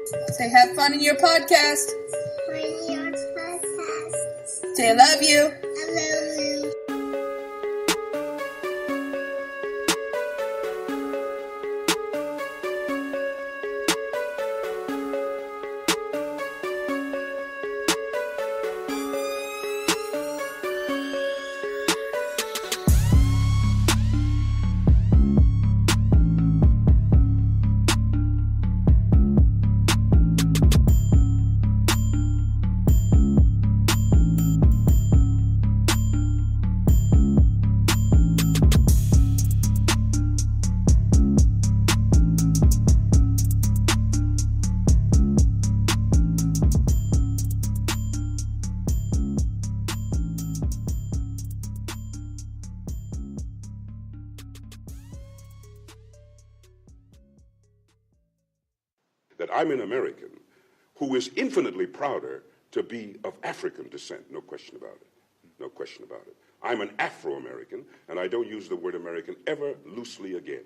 Say have fun in your podcast. Say I love you. I love you. That I'm an American who is infinitely prouder to be of African descent, no question about it, no question about it. I'm an Afro-American, and I don't use the word American ever loosely again.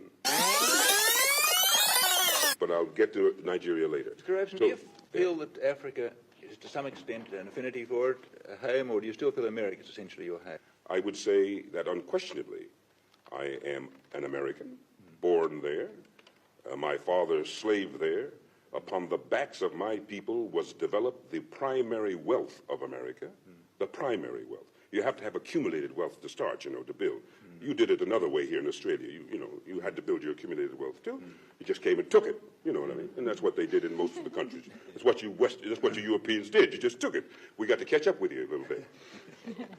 But I'll get to Nigeria later. Mr. Robeson, do you feel that Africa is to some extent an affinity for it, a home, or do you still feel America is essentially your home? I would say that unquestionably I am an American, born there. My father slaved there. Upon the backs of my people was developed the primary wealth of America, the primary wealth. You have to have accumulated wealth to start, to build. You did it another way here in Australia. You had to build your accumulated wealth too. You just came and took it, you know what I mean? And that's what they did in most of the countries. That's what you Europeans did. You just took it. We got to catch up with you a little bit.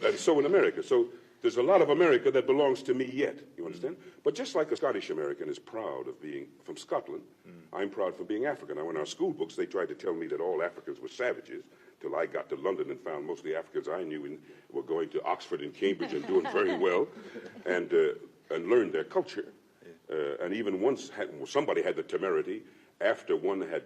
And so in America. So there's a lot of America that belongs to me yet, you understand? But just like a Scottish American is proud of being from Scotland, I'm proud for being African. Now, in our school books, they tried to tell me that all Africans were savages, till I got to London and found most of the Africans I knew were going to Oxford and Cambridge and doing very well, and learned their culture. And even once somebody had the temerity, after one had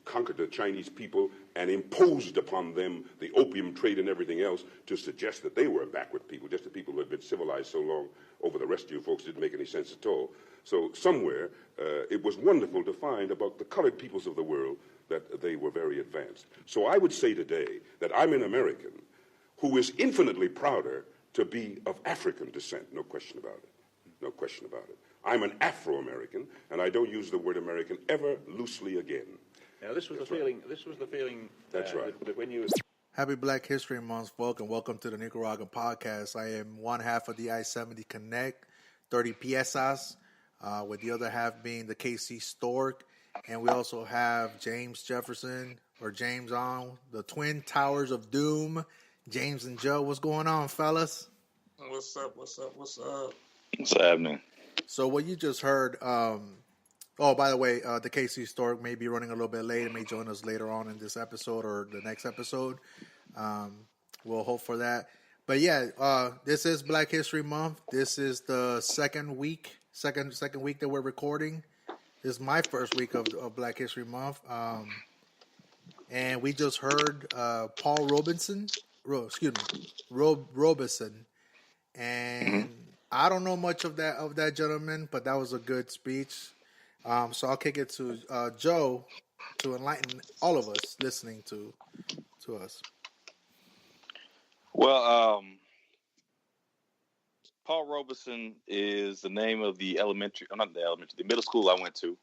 conquered the Chinese people and imposed upon them the opium trade and everything else, to suggest that they were a backward people, just the people who had been civilized so long over the rest of you folks didn't make any sense at all. So somewhere, it was wonderful to find about the colored peoples of the world that they were very advanced. So I would say today that I'm an American who is infinitely prouder to be of African descent, no question about it, no question about it. I'm an Afro-American, and I don't use the word American ever loosely again. Now, this was the feeling. That's right. That when you. Happy Black History Month, folks, and welcome to the Nicaraguan podcast. I am one half of the I-70 Connect, 30 PSAs, with the other half being the DAKCSTORK, and we also have James Jefferson, or James on, the Twin Towers of Doom, James and Joe. What's going on, fellas? What's up? What's happening? So what you just heard, by the way, the DAKCSTORK may be running a little bit late. It may join us later on in this episode or the next episode. We'll hope for that. But yeah, this is Black History Month. This is the second week that we're recording. This is my first week of Black History Month. And we just heard Paul Robeson. Robeson. And I don't know much of that gentleman, but that was a good speech. So I'll kick it to Joe to enlighten all of us listening to us. Well, Paul Robeson is the name of the middle school I went to.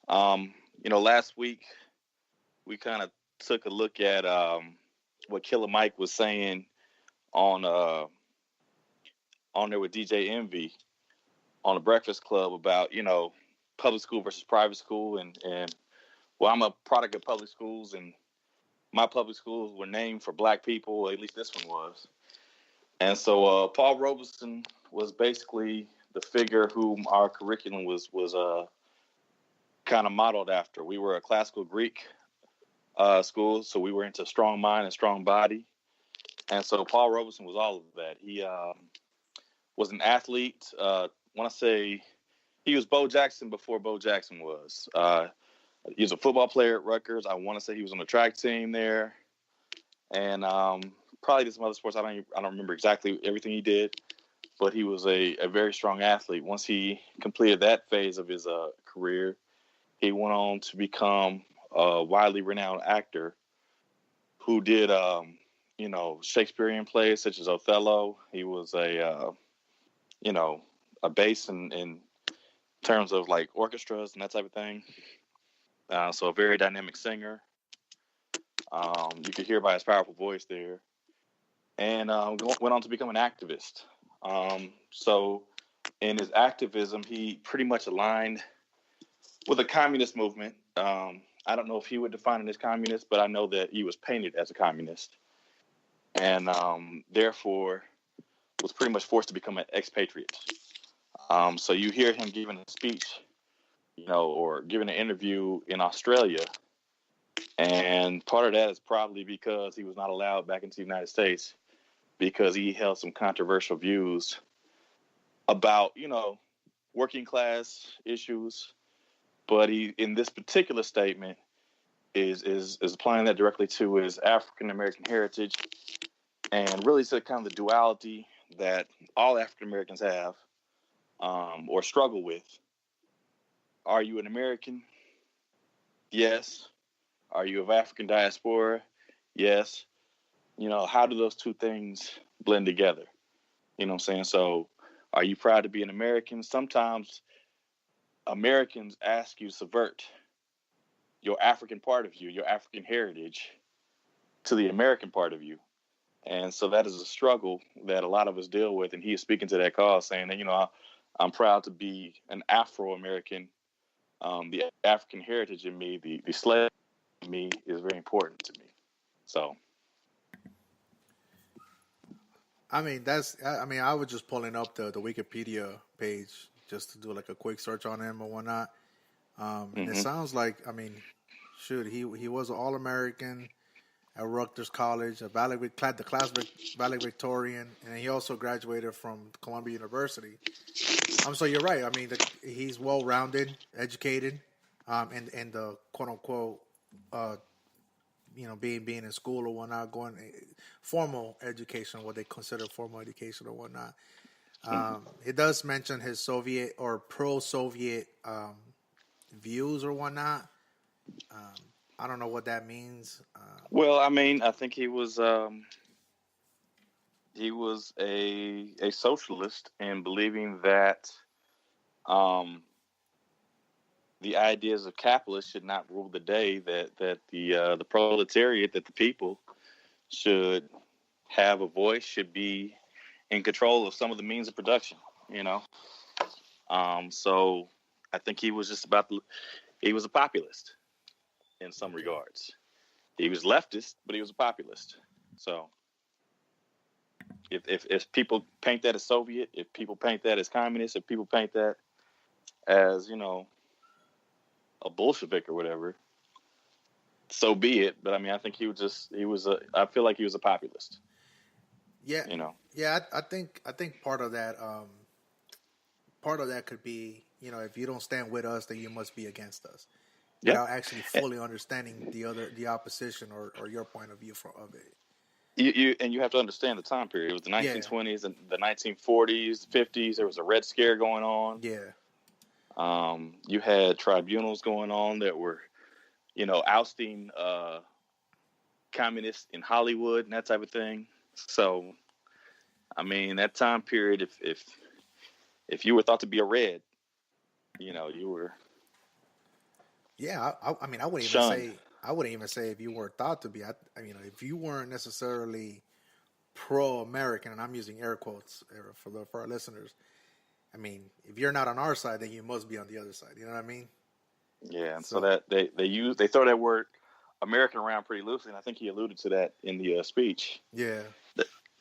Last week we kind of took a look at what Killer Mike was saying on there with DJ Envy on the Breakfast Club about, public school versus private school. And I'm a product of public schools, and my public schools were named for black people, at least this one was. And so Paul Robeson was basically the figure whom our curriculum was kind of modeled after. We were a classical Greek school, so we were into strong mind and strong body. And so Paul Robeson was all of that. He was an athlete. I want to say he was Bo Jackson before Bo Jackson was. He was a football player at Rutgers. I want to say he was on the track team there. And probably did some other sports. I don't remember exactly everything he did, but he was a very strong athlete. Once he completed that phase of his career, he went on to become a widely renowned actor who did, Shakespearean plays such as Othello. He was a bass in terms of like orchestras and that type of thing. So a very dynamic singer. You could hear by his powerful voice there. And went on to become an activist. So in his activism, he pretty much aligned with the communist movement. I don't know if he would define it as communist, but I know that he was painted as a communist. And therefore was pretty much forced to become an expatriate. So you hear him giving a speech, or giving an interview in Australia. And part of that is probably because he was not allowed back into the United States because he held some controversial views about, working class issues. But he, in this particular statement, is applying that directly to his African American heritage and really to kind of the duality that all African Americans have or struggle with. Are you an American? Yes. Are you of African diaspora? Yes. How do those two things blend together? You know what I'm saying? So are you proud to be an American? Sometimes Americans ask you to subvert your African part of you, your African heritage, to the American part of you. And so that is a struggle that a lot of us deal with. And he is speaking to that cause, saying that, I'm proud to be an Afro-American. The African heritage in me, the slave in me is very important to me. So. I was just pulling up the Wikipedia page just to do like a quick search on him or whatnot. And it sounds like, he was an All-American at Rutgers College, the class valedictorian, and he also graduated from Columbia University. So you're right. He's well-rounded, educated, and the quote-unquote, being in school or whatnot, going formal education, what they consider formal education or whatnot. It does mention his Soviet or pro-Soviet views or whatnot. I don't know what that means. Well, I think he was a socialist in believing that the ideas of capitalists should not rule the day, that the proletariat, that the people should have a voice, should be in control of some of the means of production, So I think he was just he was a populist in some regards. He was leftist, but he was a populist. So if people paint that as Soviet, if people paint that as communist, if people paint that as, a Bolshevik or whatever, so be it. But I think I feel like he was a populist. Yeah. Yeah. I think part of that could be, if you don't stand with us, then you must be against us. Without actually fully understanding the opposition or your point of view of it. You have to understand the time period. It was the 1920s and the 1940s, 50s. There was a Red Scare going on. Yeah. You had tribunals going on that were, ousting communists in Hollywood and that type of thing. So, that time period, if you were thought to be a red, you were. Yeah, I wouldn't shunned. even say. I wouldn't even say if you were thought to be. If you weren't necessarily pro-American, and I'm using air quotes for our listeners. If you're not on our side, then you must be on the other side. You know what I mean? Yeah, and so that they throw that word American around pretty loosely, and I think he alluded to that in the speech. Yeah,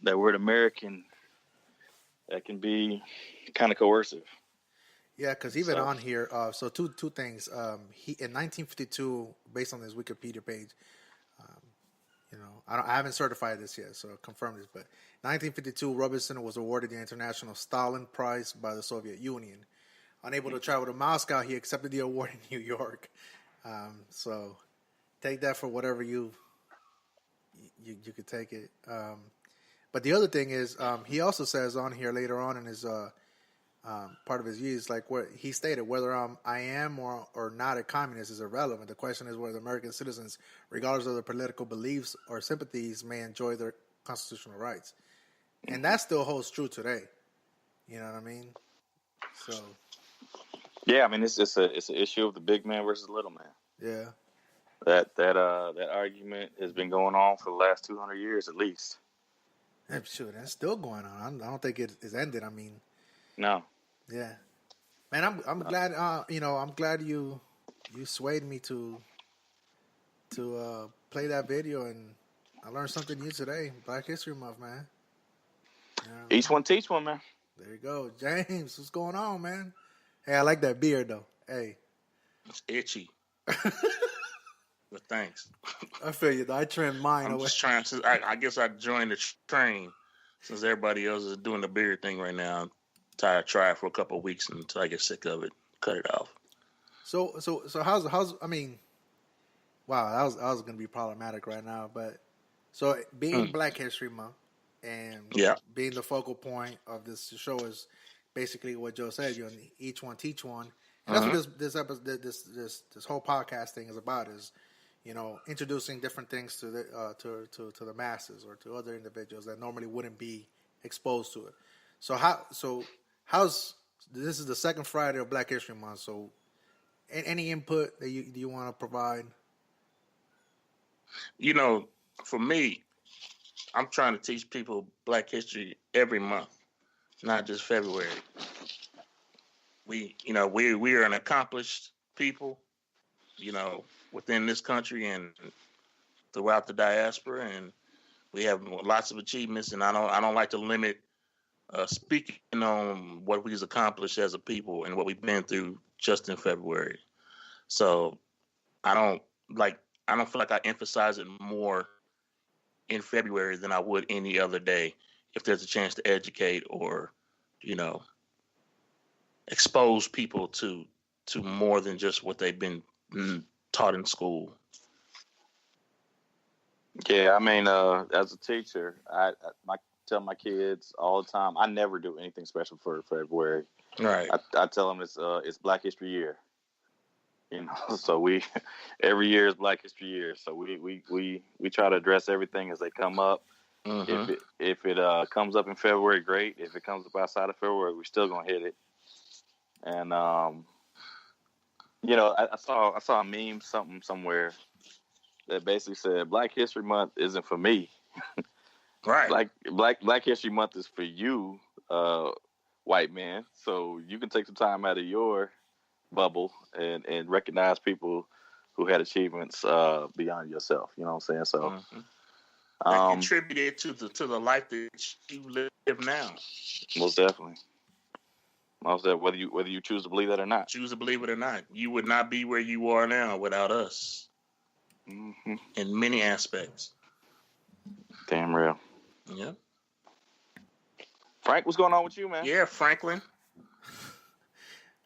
that word American, that can be kind of coercive. Yeah, because even on here, so two things. He in 1952, based on his Wikipedia page, I haven't certified this yet, so confirm this. But 1952, Robeson was awarded the International Stalin Prize by the Soviet Union. Unable to travel to Moscow, he accepted the award in New York. So take that for whatever you could take it. But the other thing is, he also says on here later on in his part of his views, like what he stated, whether I am or not a communist is irrelevant. The question is whether American citizens, regardless of their political beliefs or sympathies, may enjoy their constitutional rights. And that still holds true today. You know what I mean? So. Yeah, I mean it's an issue of the big man versus the little man. Yeah. That argument has been going on for the last 200 years at least. I'm sure that's still going on. I don't think it is ended. I mean. No. Yeah, man, I'm glad. I'm glad you swayed me to play that video, and I learned something new today. Black History Month, man. Each one teach one, man. There you go, James. What's going on, man? Hey, I like that beard though. Hey, it's itchy. But thanks. I feel you though. I trimmed mine. I'm just trying to. I guess I joined the train since everybody else is doing the beard thing right now. Try it for a couple of weeks until I get sick of it. Cut it off. So how's I mean, wow, that was gonna be problematic right now. But so being Black History Month and being the focal point of this show is basically what Joe said. You know, each one teach one, and that's what this episode, this whole podcast thing is about. Is introducing different things to the masses or to other individuals that normally wouldn't be exposed to it. So how's this is the second Friday of Black History Month, so any input that you want to provide? For me, I'm trying to teach people Black history every month, not just February. We are an accomplished people, within this country and throughout the diaspora, and we have lots of achievements, and I don't like to limit speaking on what we've accomplished as a people and what we've been through just in February. So I don't feel like I emphasize it more in February than I would any other day if there's a chance to educate or, expose people to more than just what they've been taught in school. Yeah, I mean, as a teacher, I tell my kids all the time, I never do anything special for February. Right. I tell them it's Black History Year. So every year is Black History Year. So we try to address everything as they come up. Mm-hmm. If it comes up in February, great. If it comes up outside of February, we're still gonna hit it. And I saw a meme somewhere that basically said Black History Month isn't for me. Right. Black History Month is for you, white man. So you can take some time out of your bubble and recognize people who had achievements beyond yourself. You know what I'm saying? So that contributed to the life that you live now. Most definitely. Whether you choose to believe that or not. Choose to believe it or not. You would not be where you are now without us. Mm-hmm. In many aspects. Damn real. Yeah. Frank, what's going on with you, man? Yeah, Franklin.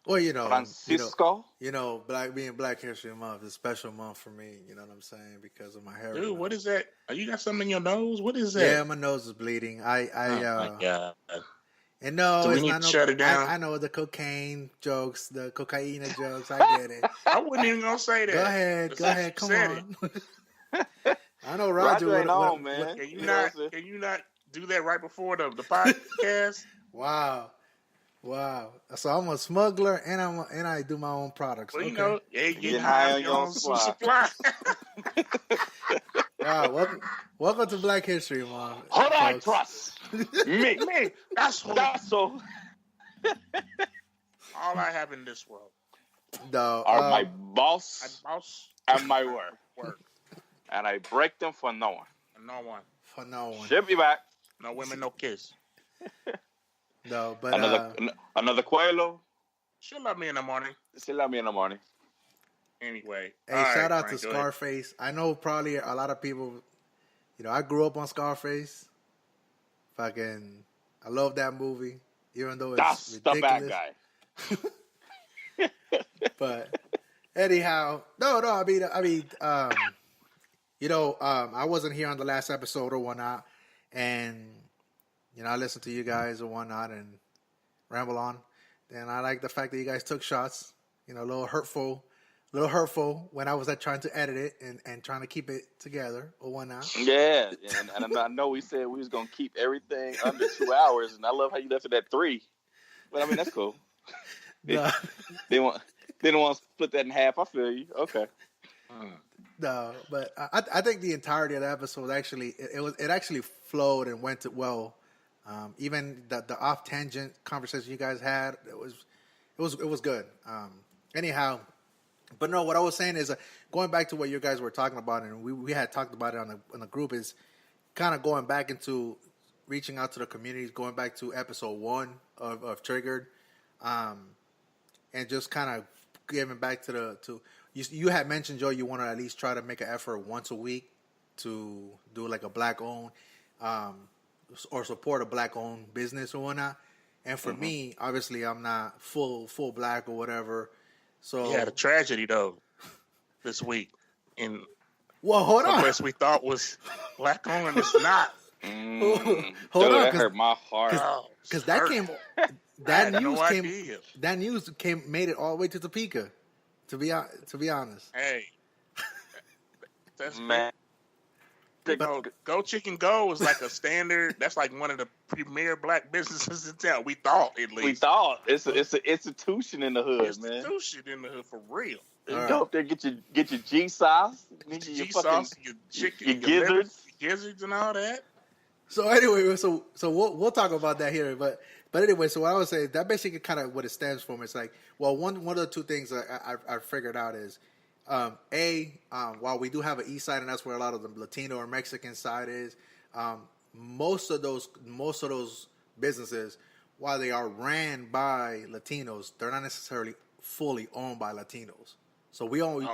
Well, Francisco. Being Black History Month is a special month for me. You know what I'm saying? Because of my hair. Dude, what is that? You got something in your nose? What is that? Yeah, my nose is bleeding. Oh my God. And no, so we it's need not to shut it down. I know the cocaine jokes, the cocaine jokes. I get it. I wasn't even gonna say that. Go ahead. Come on. I know Roger ain't on, man. Can you not do that right before the podcast? Wow. So I'm a smuggler and I do my own products. Well, okay. Get high on your own supply. Wow, welcome to Black History Month. Hold on, trust me. That's so. All I have in this world are my boss and my work. And I break them for no one. For no one. She'll be back. No women, no kiss. No, but another Coelho. She'll love me in the morning. Anyway. Hey, shout out to Scarface. I know probably a lot of people, I grew up on Scarface. I love that movie, even though it's That's ridiculous. The bad guy. But anyhow, no. I wasn't here on the last episode or whatnot, and I listened to you guys or whatnot and ramble on. And I like the fact that you guys took shots. You know, a little hurtful when I was trying to edit it and trying to keep it together or whatnot. Yeah, and I know we said we was gonna keep everything under 2 hours, and I love how you left it at 3. But I mean, that's cool. No, They want to split that in half. I feel you. Okay. no, but I think the entirety of the episode actually it actually flowed and went well. Even the off tangent conversation you guys had, it was good. Anyhow, but no, what I was saying is going back to what you guys were talking about, and we had talked about it on the group, is kind of going back into reaching out to the communities, going back to episode 1 of Triggered, and just kind of giving back to you had mentioned, Joe, you want to at least try to make an effort once a week to do like a black owned or support a black owned business or whatnot. And for me, obviously, I'm not full black or whatever. So You had a tragedy though this week in well, hold some on. place we thought was black owned and it's not. Hold on, that hurt my heart. Because that Hurt. came, I that had no news idea. that news made it all the way to Topeka. To be honest, Hey, that's Man, Go Chicken Go is like a standard. That's like one of the premier black businesses in town. We thought at least. we thought it's an institution in the hood, man. Institution in the hood for real. All right. Go up there, get your G sauce, your G fucking sauce, your chicken, your your liver, gizzards. gizzards, and all that. so anyway, so we'll talk about that here, but anyway, so what I would say, that basically kind of what it stands for. It's like, well, one of the two things I figured out is, while we do have an East Side, and that's where a lot of the Latino or Mexican side is, most of those businesses, while they are ran by Latinos, they're not necessarily fully owned by Latinos. So we only,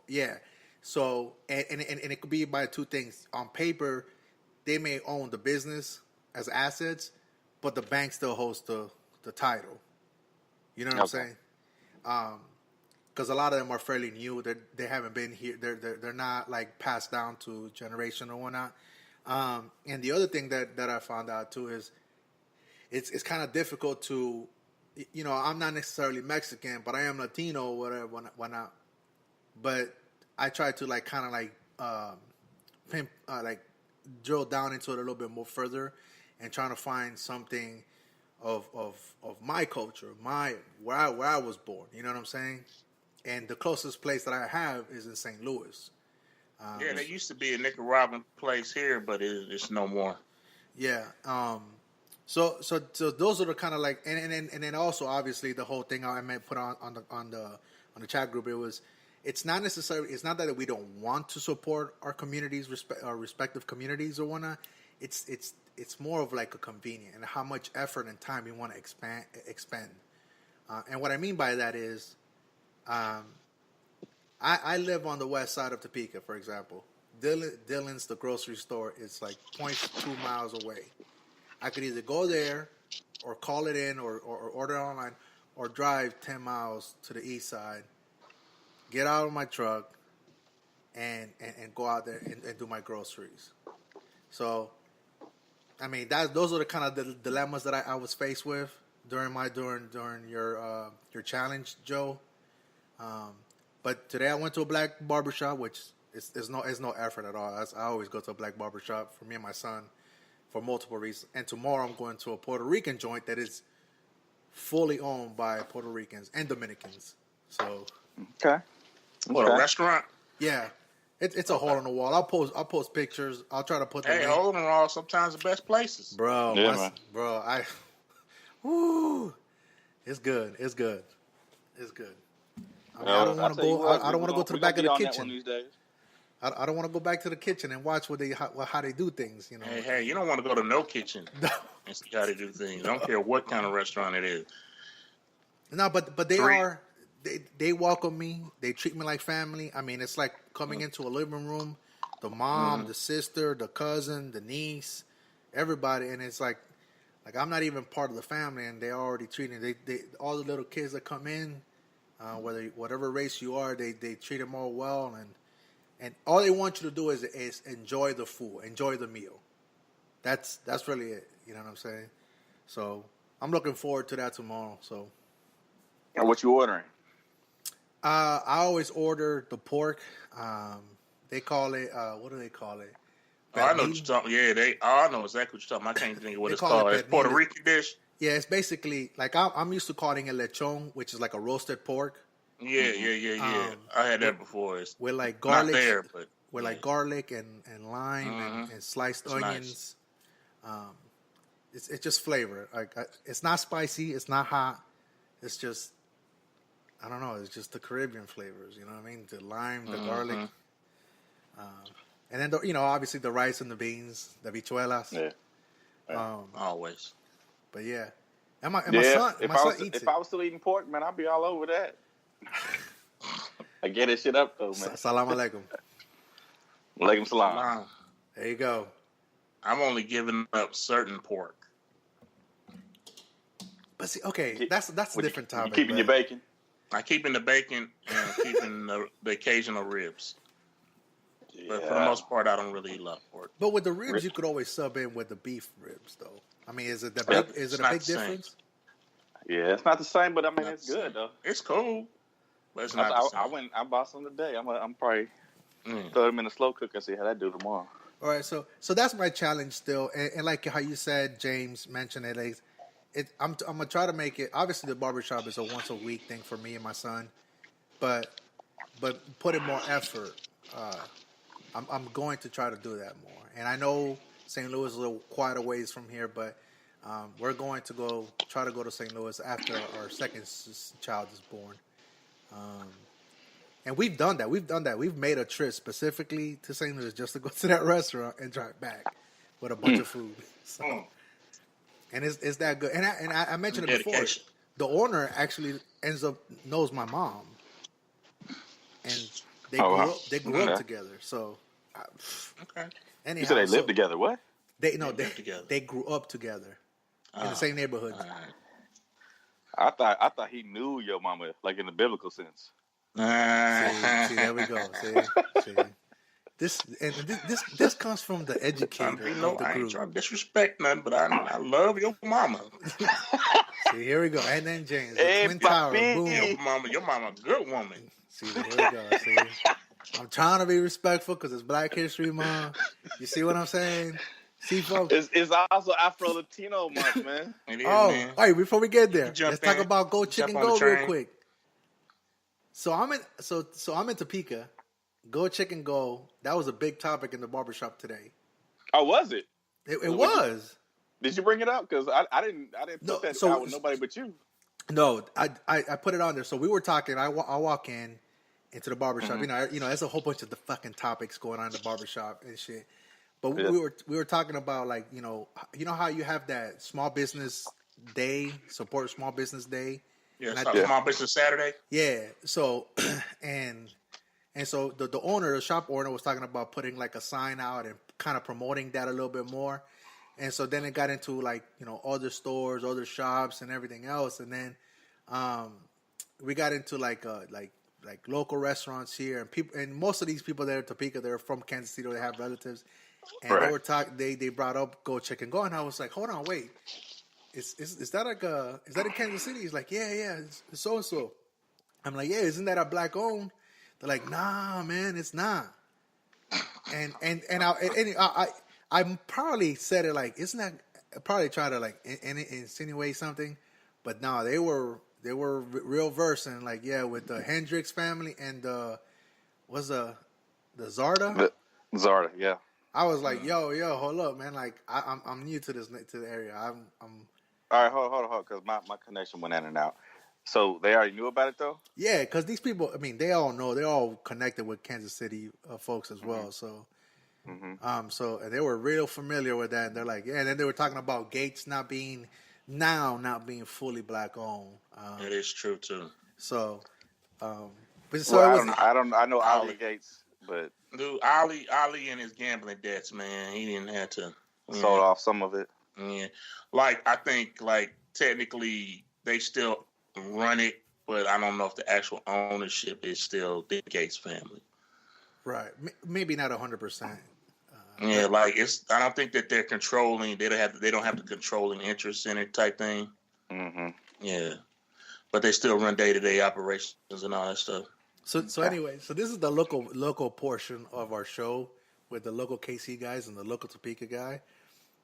yeah. So and it could be by two things. On paper, they may own the business as assets, but the bank still holds the title. You know what I'm saying? Because a lot of them are fairly new. They haven't been here. They're not like passed down to generation or whatnot. And the other thing that I found out too is it's kind of difficult to, you know, I'm not necessarily Mexican, but I am Latino or whatever, whatnot. But I try to like kind of like like drill down into it a little bit more further, and trying to find something of my culture, where I was born. You know what I'm saying? And the closest place that I have is in St. Louis. Yeah, there used to be a Nicaraguan place here, but it's no more. Yeah. So those are the kind of like, and then also obviously the whole thing I meant put on the chat group. It's not that we don't want to support our communities, our respective communities or whatnot. It's more of like a convenient and how much effort and time we want to expend. And what I mean by that is, I live on the west side of Topeka, for example. Dillon's, the grocery store, is like 0.2 miles away. I could either go there or call it in or order online or drive 10 miles to the east side, get out of my truck, and go out there and do my groceries. So, I mean, those are the kind of the dilemmas that I was faced with during your challenge, Joe. But today I went to a black barbershop, which is no effort at all. I always go to a black barbershop for me and my son for multiple reasons. And tomorrow I'm going to a Puerto Rican joint that is fully owned by Puerto Ricans and Dominicans. So Okay. What, a restaurant? yeah, it's a hole in the wall. I'll post pictures. I'll try to put the Hey, link. hole in the wall sometimes the best places. Bro, Yeah, man. woo, it's good. It's good. I mean, Well, I don't want to I'll tell you go. what, I don't want to go to the back of the kitchen. These days. I don't want to go back to the kitchen and watch how they do things. You know. Hey, you don't want to go to no kitchen No. and see how they do things. I don't care what kind of restaurant it is. No, but they Great. are. They welcome me. They treat me like family. I mean, it's like coming into a living room. The mom, the sister, the cousin, the niece, everybody, and it's like I'm not even part of the family, and they already treating they all the little kids that come in, whatever race you are, they treat them all well, and all they want you to do is enjoy the food, enjoy the meal. That's really it. You know what I'm saying? So I'm looking forward to that tomorrow. So And what you ordering? I always order the pork. They call it. What do they call it? Oh, I know what you're talking. Yeah, I know exactly what you're talking. I can't think of what They it's call it called. It's Puerto pernil. Rican dish. Yeah, it's basically like I'm used to calling it lechon, which is like a roasted pork. Yeah. I had that before. It's with like not garlic, there, but with like garlic and lime and sliced it's onions. Nice. It's just flavor. Like it's not spicy. It's not hot. It's just I don't know. It's just the Caribbean flavors. You know what I mean? The lime, the garlic, and then obviously the rice and the beans, the habichuelas. Yeah. Always. But yeah, and my son eats it. If I was still eating pork, man, I'd be all over that. I get that shit up though, man. Salam alaikum. Alaikum salam. Wow. There you go. I'm only giving up certain pork. But see, okay, that's a different topic. You keeping your bacon? I'm keeping the bacon and I'm keeping the occasional ribs. Yeah. But for the most part, I don't really love pork. But with the ribs, you could always sub in with the beef ribs, though. I mean, is it a big difference? Yeah, it's not the same, but I mean, it's good though. It's cool, but it's not the same. I bought some today. I'm probably throw them in the slow cooker and see how that do tomorrow. All right, so that's my challenge still, and like how you said, James mentioned it. Like, I'm gonna try to make it. Obviously, the barbershop is a once a week thing for me and my son, but put in more effort. I'm going to try to do that more, and I know St. Louis is a little quite a ways from here, but we're going to try to go to St. Louis after our second child is born. And we've done that. We've made a trip specifically to St. Louis just to go to that restaurant and drive back with a bunch of food. So, and it's that good. And I mentioned it before. The owner actually knows my mom, and they grew up together. So, okay. Anyhow, you said they live together. What? They together. They grew up together in the same neighborhood. I thought he knew your mama, like in the biblical sense. See, there we go. See. This comes from the educator of the group. I ain't trying to disrespect nothing, but I love your mama. See, here we go. And then James, the Twin Tower, boom. Your mama, a good woman. See, here we go. See, I'm trying to be respectful because it's Black History Month. You see what I'm saying? See, folks. It's also Afro Latino month, man. All right. Before we get there, let's talk about Go Chicken Go real quick. So I'm in Topeka. Go Chicken Go. That was a big topic in the barbershop today. Oh, was it? It was. Did you bring it up? Because I didn't put that out with nobody but you. No, I put it on there. So we were talking. I walk into the barbershop. Mm-hmm. There's a whole bunch of the fucking topics going on in the barbershop and shit. But we were talking about like you know how you have that small business day, support small business day. Yeah, Small Business Saturday. Yeah. So and so the owner, the shop owner, was talking about putting like a sign out and kind of promoting that a little bit more. And so then it got into like other stores, other shops, and everything else. And then we got into like local restaurants here, and people, and most of these people there in Topeka, they're from Kansas City, or they have relatives, and they were talking. They brought up Go Chicken Go, and I was like, hold on, wait. Is that in Kansas City? He's like, yeah, it's so and so. I'm like, yeah, isn't that a black owned? They're like, nah, man, it's not. And I probably said it like, isn't that? I probably tried to like insinuate something, but no, they were real versed and like, yeah, with the Hendricks family and the Zarda. The Zarda, yeah. I was like, yo, hold up, man. Like, I'm new to the area. I'm. All right, hold on, because my connection went in and out. So they already knew about it though? Yeah, because these people, I mean, they all know. They're all connected with Kansas City folks as well. So, so they were real familiar with that. And they're like, yeah. And then they were talking about Gates not being fully black owned. It is true too. So, I know Ali Gates, but dude, Ali and his gambling debts, man, he didn't have to sold off some of it. Yeah, like I think, like technically they still run it, but I don't know if the actual ownership is still the Gates family. Right, maybe not 100%. Yeah, like I don't think that they're controlling. They don't have the controlling interest in it type thing. Mm-hmm. Yeah, but they still run day-to-day operations and all that stuff. So anyway, so this is the local portion of our show with the local KC guys and the local Topeka guy,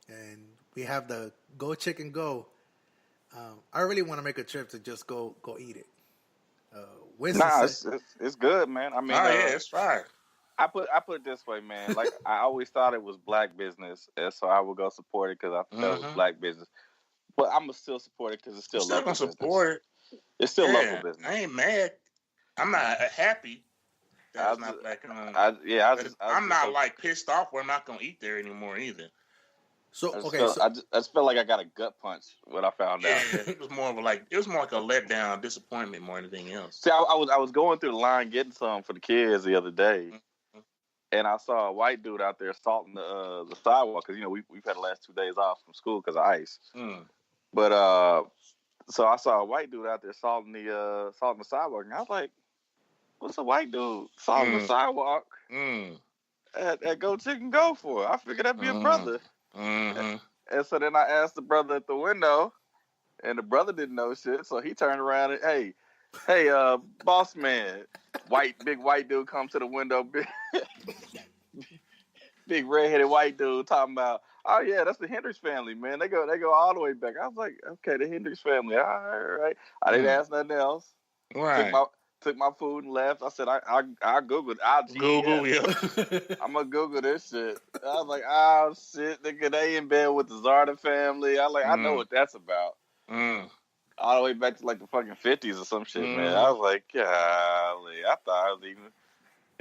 and we have the Go Chicken Go. I really want to make a trip to just go eat it. It's good, man. I mean, it's fire. I put it this way, man. Like I always thought it was black business, and so I would go support it because I thought it was black business. But I'm gonna still support it because it's still local business. Support it. It's still local business. I ain't mad. I'm not happy that it's not black owned. I'm not like pissed off where I'm not gonna eat there anymore either. So I just felt like I got a gut punch when I found out. It was more like a letdown, disappointment more than anything else. See, I was going through the line getting some for the kids the other day, and I saw a white dude out there salting the sidewalk because we've had the last 2 days off from school because of ice. But so I saw a white dude out there salting the sidewalk, and I was like, "What's a white dude salting the sidewalk at Go Chicken Go for?" I figured that'd be a brother. And so then I asked the brother at the window, and the brother didn't know shit, so he turned around and, hey, boss man, big white dude come to the window, big redheaded white dude talking about, oh yeah, that's the Hendricks family, man. They go all the way back. I was like, okay, the Hendricks family, all right. I didn't ask nothing else. Right. Took my food and left. I said, I Googled. I'll Google, yeah. I'm going to Google this shit. I was like, oh, shit. Nigga, they in bed with the Zarda family. I know what that's about. All the way back to like the fucking 50s or some shit, man. I was like, golly. I thought I was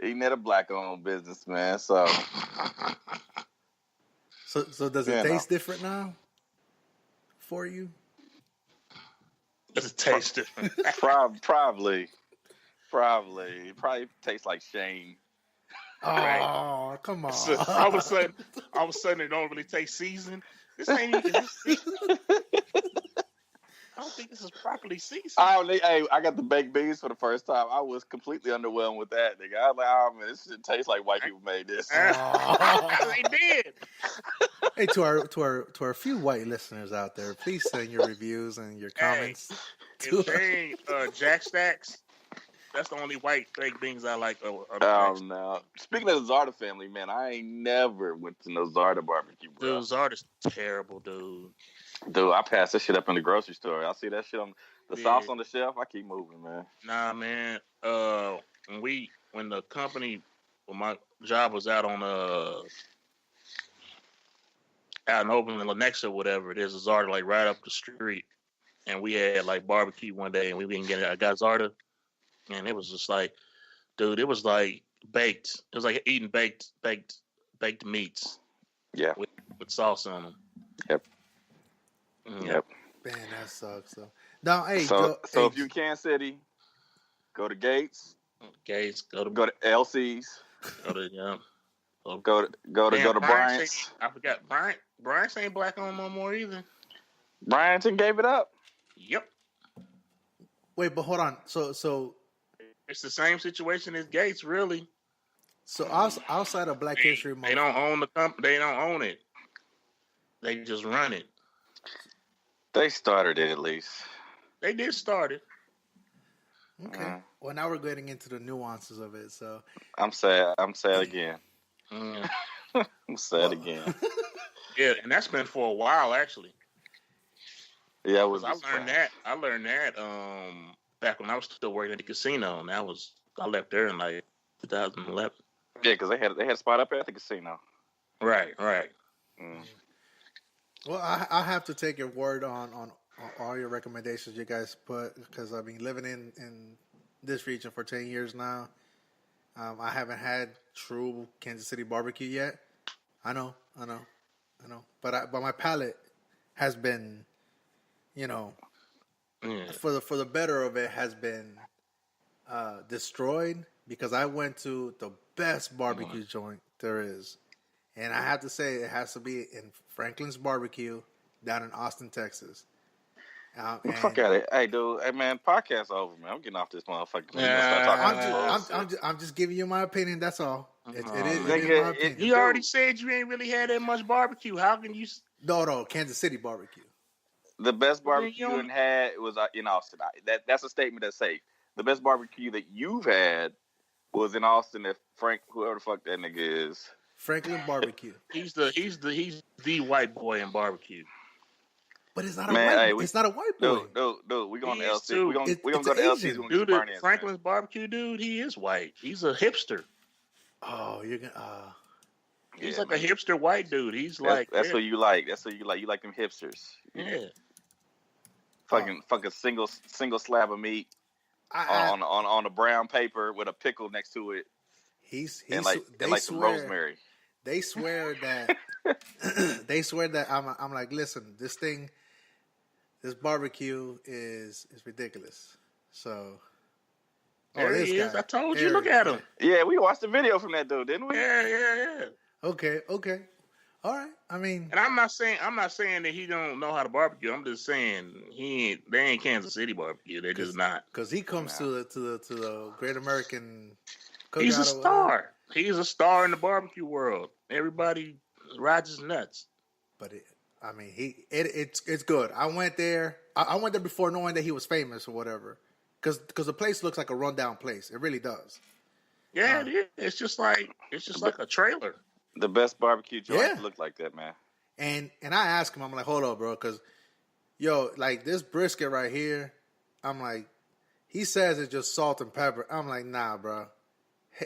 eating at a black-owned business, man. So does it taste different now for you? Does it taste different? Probably. It probably tastes like shame. Oh, come on. So, all of a sudden it don't really taste seasoned. This ain't even seasoned. I don't think this is properly seasoned. I got the baked beans for the first time. I was completely underwhelmed with that, nigga. I was like, oh man, this shit tastes like white people made this. They did. Hey, to our few white listeners out there, please send your reviews and your comments. If they ain't Jack Stacks, that's the only white baked beans I like. No. Speaking of the Zarda family, man, I ain't never went to no Zarda barbecue, bro. Dude, Zarda's terrible, dude. Dude, I pass that shit up in the grocery store. I see that shit on the sauce on the shelf. I keep moving, man. Nah, man. When my job was out on out in Oakland, Lenexa, whatever, there's a Zarda like right up the street, and we had like barbecue one day, and we didn't get it. I got Zarda, and it was just like, dude, it was like baked. It was like eating baked meats. Yeah, with sauce on them. Yep. Yep. Man, that sucks. So now, hey, so if you in Kansas City, go to Gates. Go to LC's. Go to Bryant's. I forgot Bryant's ain't black on no more either. Bryant's gave it up. Yep. Wait, but hold on. So it's the same situation as Gates, really. So outside of Black History Month, they don't own the company. They don't own it. They just run it. They started it at least. They did start it. Okay. Well, now we're getting into the nuances of it. So I'm sad again. I'm sad again. Yeah, and that's been for a while actually. Yeah, I learned that back when I was still working at the casino, and I left there in like 2011. Yeah, because they had a spot up at the casino. Right. Well, I have to take your word on all your recommendations you guys put, because I've been living in this region for 10 years now. I haven't had true Kansas City barbecue yet. I know. But my palate has been, for the better of it, has been destroyed, because I went to the best barbecue joint there is. And I have to say, it has to be in Franklin's Barbecue down in Austin, Texas. Fuck out of it. Hey, dude. Hey, man, podcast over, man. I'm getting off this motherfucker. I'm just giving you my opinion. That's all. It is my opinion. You already said you ain't really had that much barbecue. How can you... No, Kansas City barbecue. The best Well, then barbecue you you don't- had was in Austin. That's a statement that's safe. The best barbecue that you've had was in Austin. If Frank, whoever the fuck that nigga is, Franklin Barbecue. He's the white boy in barbecue. But it's not man, hey, it's not a white boy. dude, we going He to is LC. too. We gonna It's go to an LC's. Asian. We gonna get Dude, some burn ends, man. Franklin's barbecue dude, he is white. He's a hipster. Oh, you're gonna. He's Yeah, like man. a hipster white dude. He's That's, like that's what you like. That's what you like. You like them hipsters. Yeah. Fucking single slab of meat on a brown paper with a pickle next to it, He's and they like some swear rosemary. they swear that they swear that I'm like, listen, this barbecue is ridiculous. So There this he is. guy, I told you. Eric, Look at him. Yeah, we watched the video from that dude, didn't we? Yeah. Okay, all right. I mean, And I'm not saying that he don't know how to barbecue. I'm just saying they ain't Kansas City barbecue. They're just not. because he comes to the Great American Cookout. He's a or whatever. star. He's a star in the barbecue world. Everybody rides his nuts. But it's good. I went there. I went there before knowing that he was famous or whatever. Because the place looks like a rundown place. It really does. Yeah, it is. It's just like a trailer. The best barbecue joint Yeah. look like that, man. And I asked him, I'm like, hold up, bro, because like this brisket right here, I'm like, he says it's just salt and pepper. I'm like, nah, bro,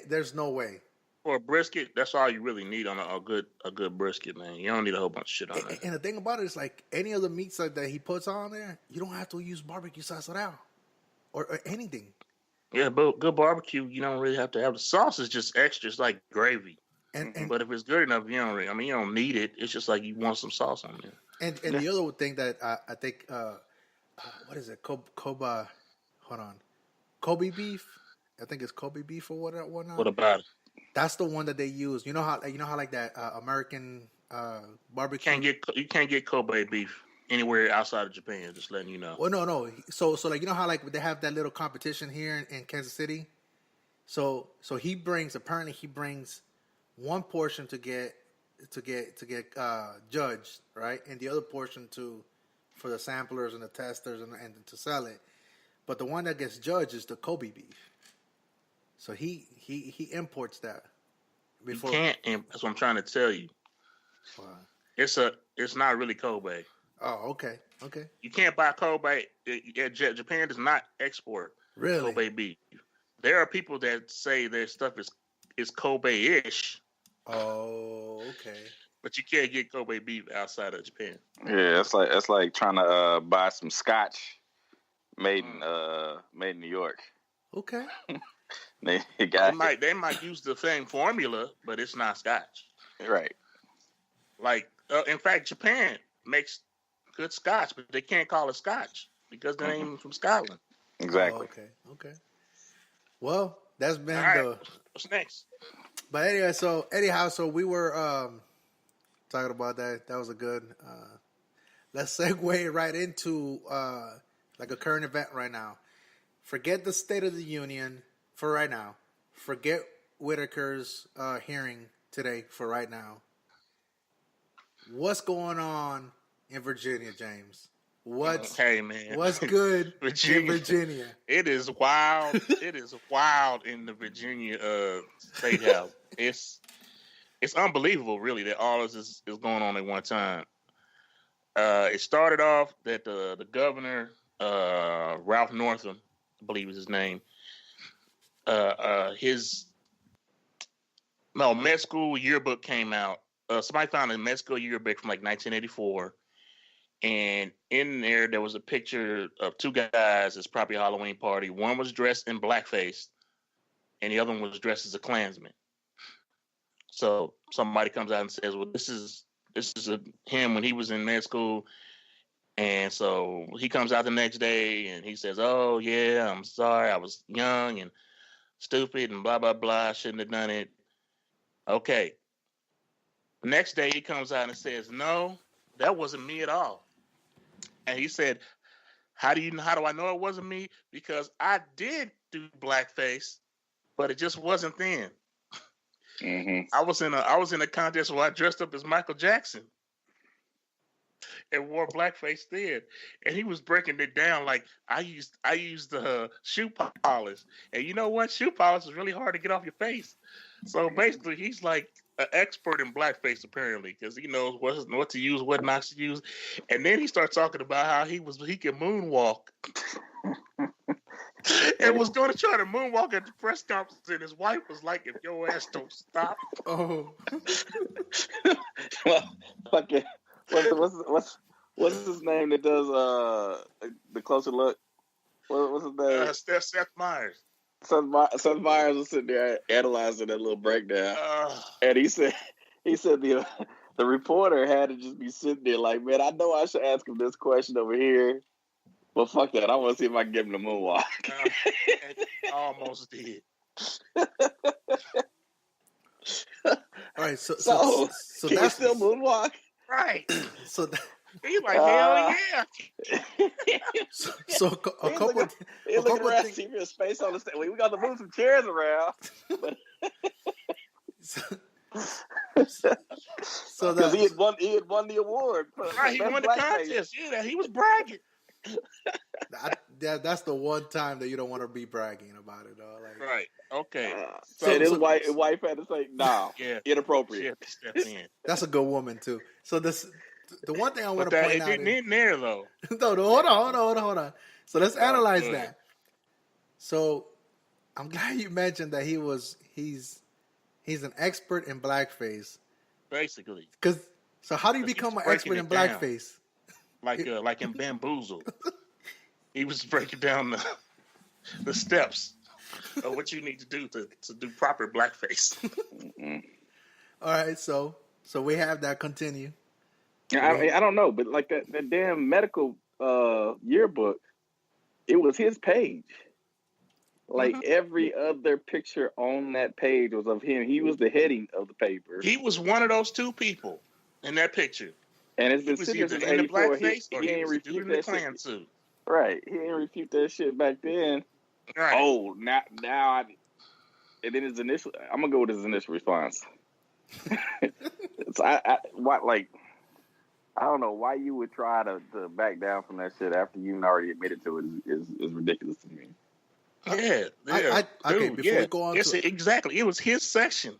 there's no way. For a brisket, that's all you really need on a good brisket, man. You don't need a whole bunch of shit on that. And the thing about it is, like any of the meats that he puts on there, you don't have to use barbecue sauce at all, or anything. Yeah, but good barbecue, you don't really have to have the sauce. Is just extra. It's like gravy. And But if it's good enough, you don't need it. It's just like you want some sauce on there. and the other thing that I think, what is it? Kobe beef. I think it's Kobe beef or whatnot. What about it? That's the one that they use. You know how like that American barbecue. You can't get Kobe beef anywhere outside of Japan. Just letting you know. Well, no. So like, you know how like they have that little competition here in Kansas City. So he brings one portion to get judged, right, and the other portion for the samplers and the testers and to sell it. But the one that gets judged is the Kobe beef. So he imports that. Before. You can't. That's what I'm trying to tell you. Wow. It's not really Kobe. Oh, okay. You can't buy Kobe. Japan does not export Really? Kobe beef. There are people that say their stuff is Kobe-ish. Oh, okay. But you can't get Kobe beef outside of Japan. Yeah, it's like trying to buy some scotch made in New York. Okay. They might use the same formula, but it's not scotch. Right. Like in fact, Japan makes good scotch, but they can't call it scotch because they're not even from Scotland. Exactly. Oh, okay. Well, that's been All right. What's next? But anyway, so we were talking about that. That was a good. Let's segue right into like a current event right now. Forget the State of the Union for right now. Forget Whitaker's hearing today for right now. What's going on in Virginia, James? Hey, man. What's good Virginia. in Virginia? It is wild. It is wild in the Virginia State House. It's unbelievable, really, that all this is going on at one time. It started off that the governor, Ralph Northam, I believe is his name, his med school yearbook came out. Somebody found a med school yearbook from like 1984. And in there was a picture of two guys. It's probably a Halloween party. One was dressed in blackface, and the other one was dressed as a Klansman. So somebody comes out and says, "Well, this is him when he was in med school." And so he comes out the next day and he says, "Oh yeah, I'm sorry, I was young and stupid and blah blah blah. I shouldn't have done it." Okay. The next day he comes out and says, "No, that wasn't me at all." And he said, how do I know it wasn't me? Because I did do blackface, but it just wasn't then. Mm-hmm. I was in a contest where I dressed up as Michael Jackson. and wore blackface then. And he was breaking it down like I used shoe polish, and you know what? Shoe polish is really hard to get off your face. So basically, he's like an expert in blackface apparently because he knows what to use, what not to use. And then he starts talking about how he can moonwalk. And was going to try to moonwalk at the press conference, and his wife was like, "If your ass don't stop." Oh. Well, fucking, what's his name that does the closer look? What's his name? Seth Meyers. Seth Meyers was sitting there analyzing that little breakdown, and he said the reporter had to just be sitting there like, man, I know I should ask him this question over here, but fuck that, I want to see if I can give him the moonwalk. Almost did. All right, so can you that's still moonwalk? Right. So He's like, hell yeah. So a couple around, things. see if there's space on the stage. We got to move some chairs around. So because he had won the award. Right, he won the contest. Yeah, he was bragging. That's the one time that you don't want to be bragging about it, though. Like, right. Okay. So his wife had to say, "No, inappropriate." That's a good woman too. So the one thing I want to point out didn't end there though. No, hold on. So let's analyze that. So I'm glad you mentioned that he's an expert in blackface. Basically. So how do you become an expert in blackface? Like in Bamboozle. He was breaking down the steps of what you need to do to do proper blackface. All right, so we have that continue. I don't know, but like that damn medical yearbook, it was his page. Like every other picture on that page was of him. He was the heading of the paper. He was one of those two people in that picture. And it's been sitting since '84. He ain't refute that shit. Suit. Right, he ain't refute that shit back then. Right. Oh, now, and then his initial. I'm gonna go with his initial response. So I don't know why you would try to back down from that shit after you already admitted to it is ridiculous to me. Yeah. Okay, before we go on to exactly. It was his section.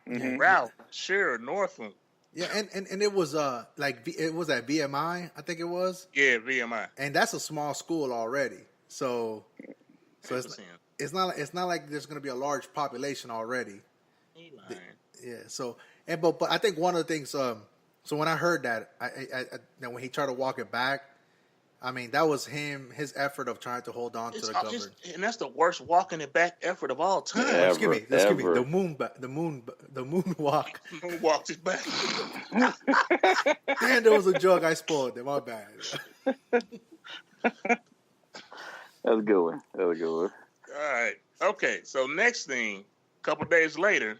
Mm-hmm. Ralph, Scherer, Northam. Yeah, and it was it was at VMI, I think it was. Yeah, VMI. And that's a small school already. So it's not like there's going to be a large population already. Yeah. So but I think one of the things. So when I heard that, I when he tried to walk it back, I mean that was his effort of trying to hold on to the government. And that's the worst walking it back effort of all time. Let's give me the moon walk. Moon walked it back. And there was a joke I spoiled. My bad. That's a good one. All right. Okay. So next thing, a couple days later,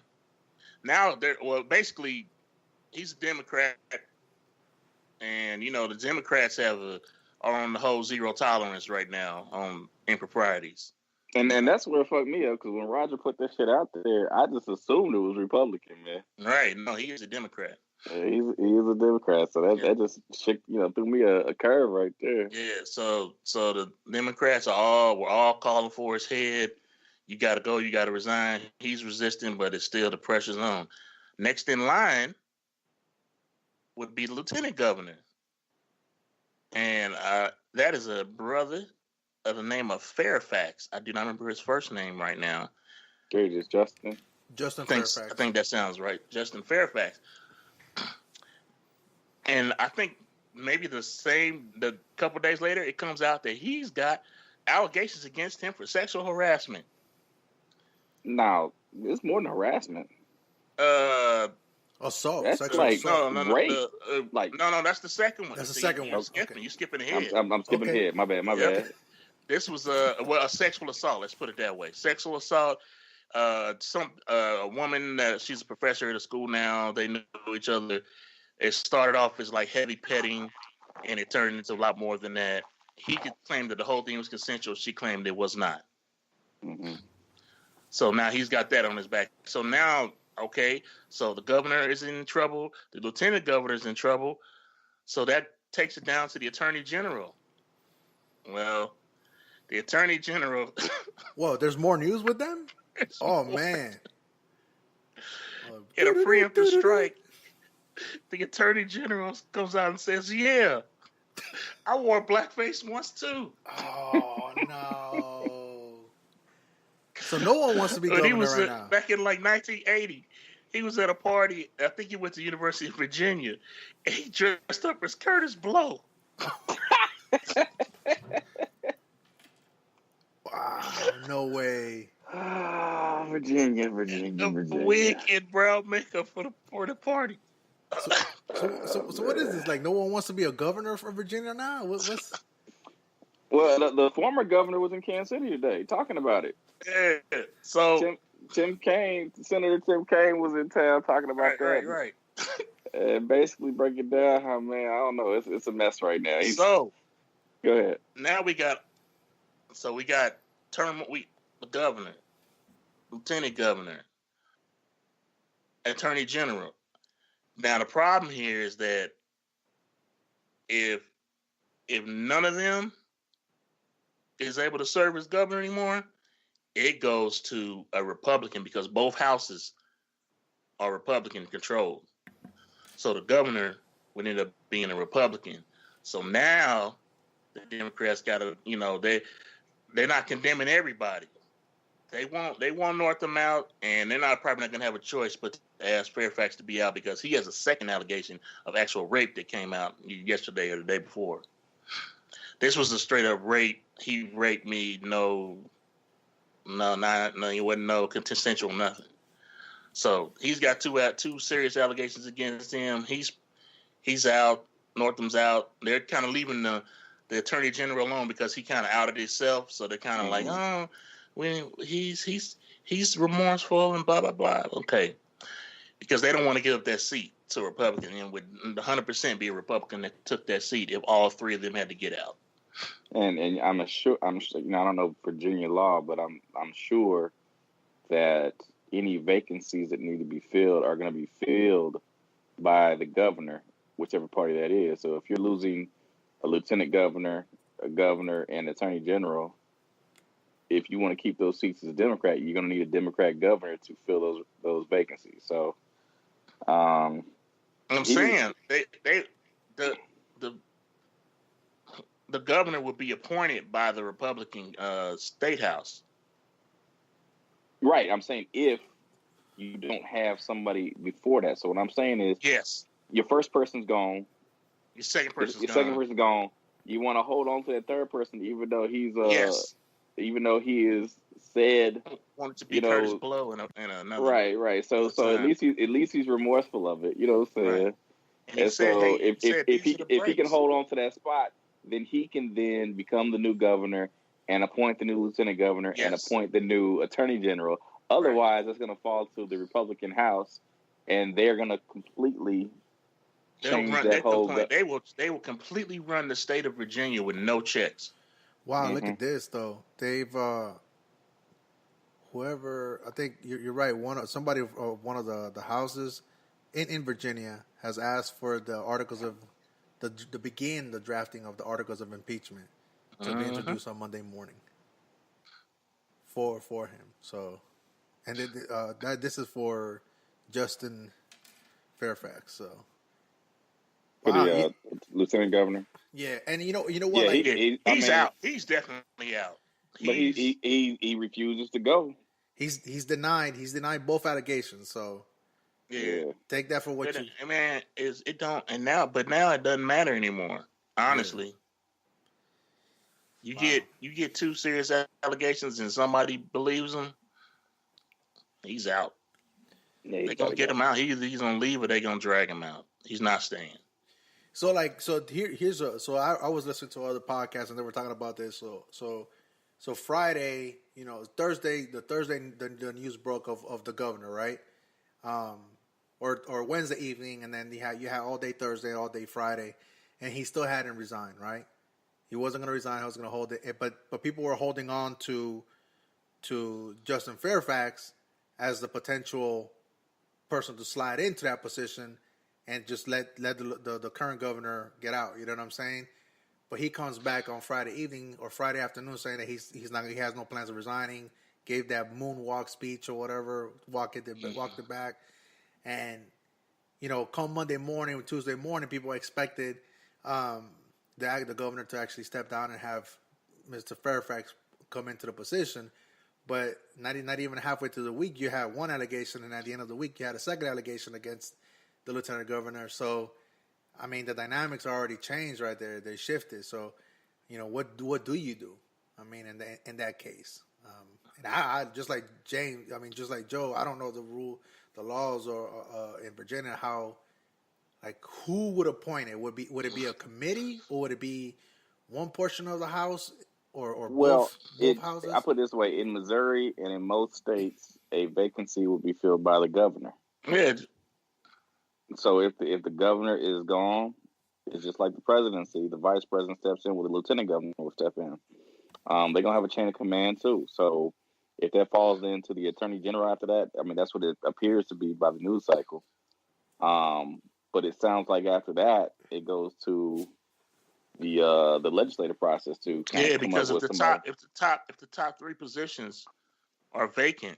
basically, he's a Democrat, and the Democrats are on the whole zero tolerance right now on improprieties. And that's what fucked me up, because when Roger put that shit out there, I just assumed it was Republican, man. Right? No, he is a Democrat. He's a Democrat, so that just threw me a curve right there. Yeah. So the Democrats were all calling for his head. You got to go. You got to resign. He's resisting, but it's still the pressure's on. Next in line would be the lieutenant governor. And that is a brother of the name of Fairfax. I do not remember his first name right now. Okay, just Justin. Fairfax. I think that sounds right. Justin Fairfax. And I think maybe the couple days later, it comes out that he's got allegations against him for sexual harassment. No, it's more than harassment. Assault. That's sexual like assault. rape. No, that's the second one. That's the second one. You're skipping ahead. I'm skipping ahead. My bad. This was a sexual assault. Let's put it that way. Sexual assault. A woman that she's a professor at a school now. They know each other. It started off as like heavy petting, and it turned into a lot more than that. He could claim that the whole thing was consensual. She claimed it was not. Mm-hmm. So now he's got that on his back. So now, okay, so the governor is in trouble. The lieutenant governor is in trouble. So that takes it down to the Attorney General. Well, the Attorney General. Whoa, there's more news with them? Oh, man. In a preemptive strike, the Attorney General comes out and says, yeah, I wore blackface once too. Oh, no. So no one wants to be governor right now. Back in like 1980, he was at a party. I think he went to the University of Virginia, and he dressed up as Curtis Blow. Wow, no way. Virginia. Wig and brown makeup for the party. So what is this? Like, no one wants to be a governor for Virginia now? What's... Well, the former governor was in Kansas City today talking about it. Yeah. So Tim Kaine, Senator Tim Kaine, was in town talking about that. Right. And basically breaking down how, man, I don't know, it's a mess right now. So go ahead. Now we got the governor, lieutenant governor, attorney general. Now the problem here is that if none of them is able to serve as governor anymore, it goes to a Republican because both houses are Republican controlled. So the governor would end up being a Republican. So now the Democrats got to, they're not condemning everybody. They want Northam out, and they're probably not going to have a choice but to ask Fairfax to be out because he has a second allegation of actual rape that came out yesterday or the day before. This was a straight up rape. He raped me. No, it wasn't no consensual nothing. So he's got two serious allegations against him. He's out. Northam's out. They're kind of leaving the attorney general alone because he kind of outed himself. So they're kind of like, oh, he's remorseful and blah blah blah. Okay, because they don't want to give up that seat to a Republican, and would 100% be a Republican that took that seat if all three of them had to get out. And I'm sure, I don't know Virginia law, but I'm sure that any vacancies that need to be filled are going to be filled by the governor, whichever party that is. So if you're losing a lieutenant governor, a governor, and attorney general, if you want to keep those seats as a Democrat, you're going to need a Democrat governor to fill those vacancies. So, I'm saying the governor would be appointed by the Republican state house. Right. I'm saying if you don't have somebody before that. So what I'm saying is, yes, your first person's gone. Your second person's gone. You want to hold on to that third person, even though he's even though he is said wanted to be Curtis Blow and another. Right. So at least he's remorseful of it. You know what I'm saying? Right. And so if he can hold on to that spot, then he can then become the new governor and appoint the new lieutenant governor and appoint the new attorney general. Otherwise, it's going to fall to the Republican House, and they're going to completely change that whole. They will completely run the state of Virginia with no checks. Wow, look at this though. They've whoever, I think you're right. One of the houses in Virginia has asked for the articles of to begin the drafting of the articles of impeachment to be introduced on Monday morning for him. So, and this is for Justin Fairfax. So, for the lieutenant governor. Yeah, and you know what? Yeah, he's out. He's definitely out. But he refuses to go. He's denied. He's denied both allegations. So. Yeah, take that for what you. Man, it don't and now it doesn't matter anymore. Honestly, you get two serious allegations and somebody believes him, he's out. Yeah, they're gonna get him out. He's gonna leave or they're gonna drag him out. He's not staying. So I was listening to other podcasts and they were talking about this. So Friday, Thursday, the news broke of the governor, right? Or Wednesday evening, and then you had all day Thursday, all day Friday, and he still hadn't resigned, right? He wasn't going to resign. He was going to hold it, but people were holding on to Justin Fairfax as the potential person to slide into that position, and just let the current governor get out. You know what I'm saying? But he comes back on Friday evening or Friday afternoon saying that he has no plans of resigning. Gave that moonwalk speech or whatever, walked it back, and come Monday morning or Tuesday morning, people expected the governor to actually step down and have Mr. Fairfax come into the position. But not even halfway through the week, you had one allegation, and at the end of the week, you had a second allegation against the lieutenant governor. So, I mean, the dynamics already changed right there. They shifted. So, what do you do? I mean, in that case, and I just like James. I mean, just like Joe. I don't know the laws or in Virginia how, like, who would appoint it? Would it be a committee, or would it be one portion of the House? Or both houses? I put it this way: in Missouri and in most states, a vacancy will be filled by the governor. Yeah. So if the governor is gone, it's just like the presidency. The vice president steps in, where the lieutenant governor will step in. They're gonna have a chain of command too. So if that falls into the attorney general after that, I mean that's what it appears to be by the news cycle. But it sounds like after that, it goes to the legislative process to because if the top three positions are vacant,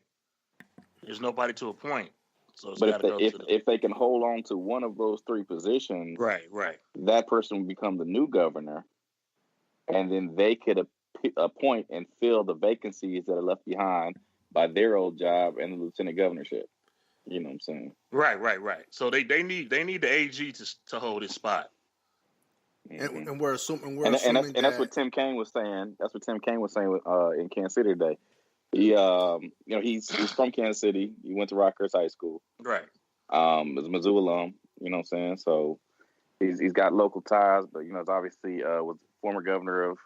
there's nobody to appoint. So it's got to go to if they can hold on to one of those three positions, right, that person will become the new governor, and then they could appoint and fill the vacancies that are left behind by their old job and the lieutenant governorship. You know what I'm saying? Right. So they need the AG to hold his spot. Mm-hmm. And we're assuming that's what Tim Kaine was saying. That's what Tim Kaine was saying in Kansas City today. He, he's from Kansas City. He went to Rockhurst High School. Right. Is a Mizzou alum. You know what I'm saying? So he's got local ties, but it's obviously was former governor of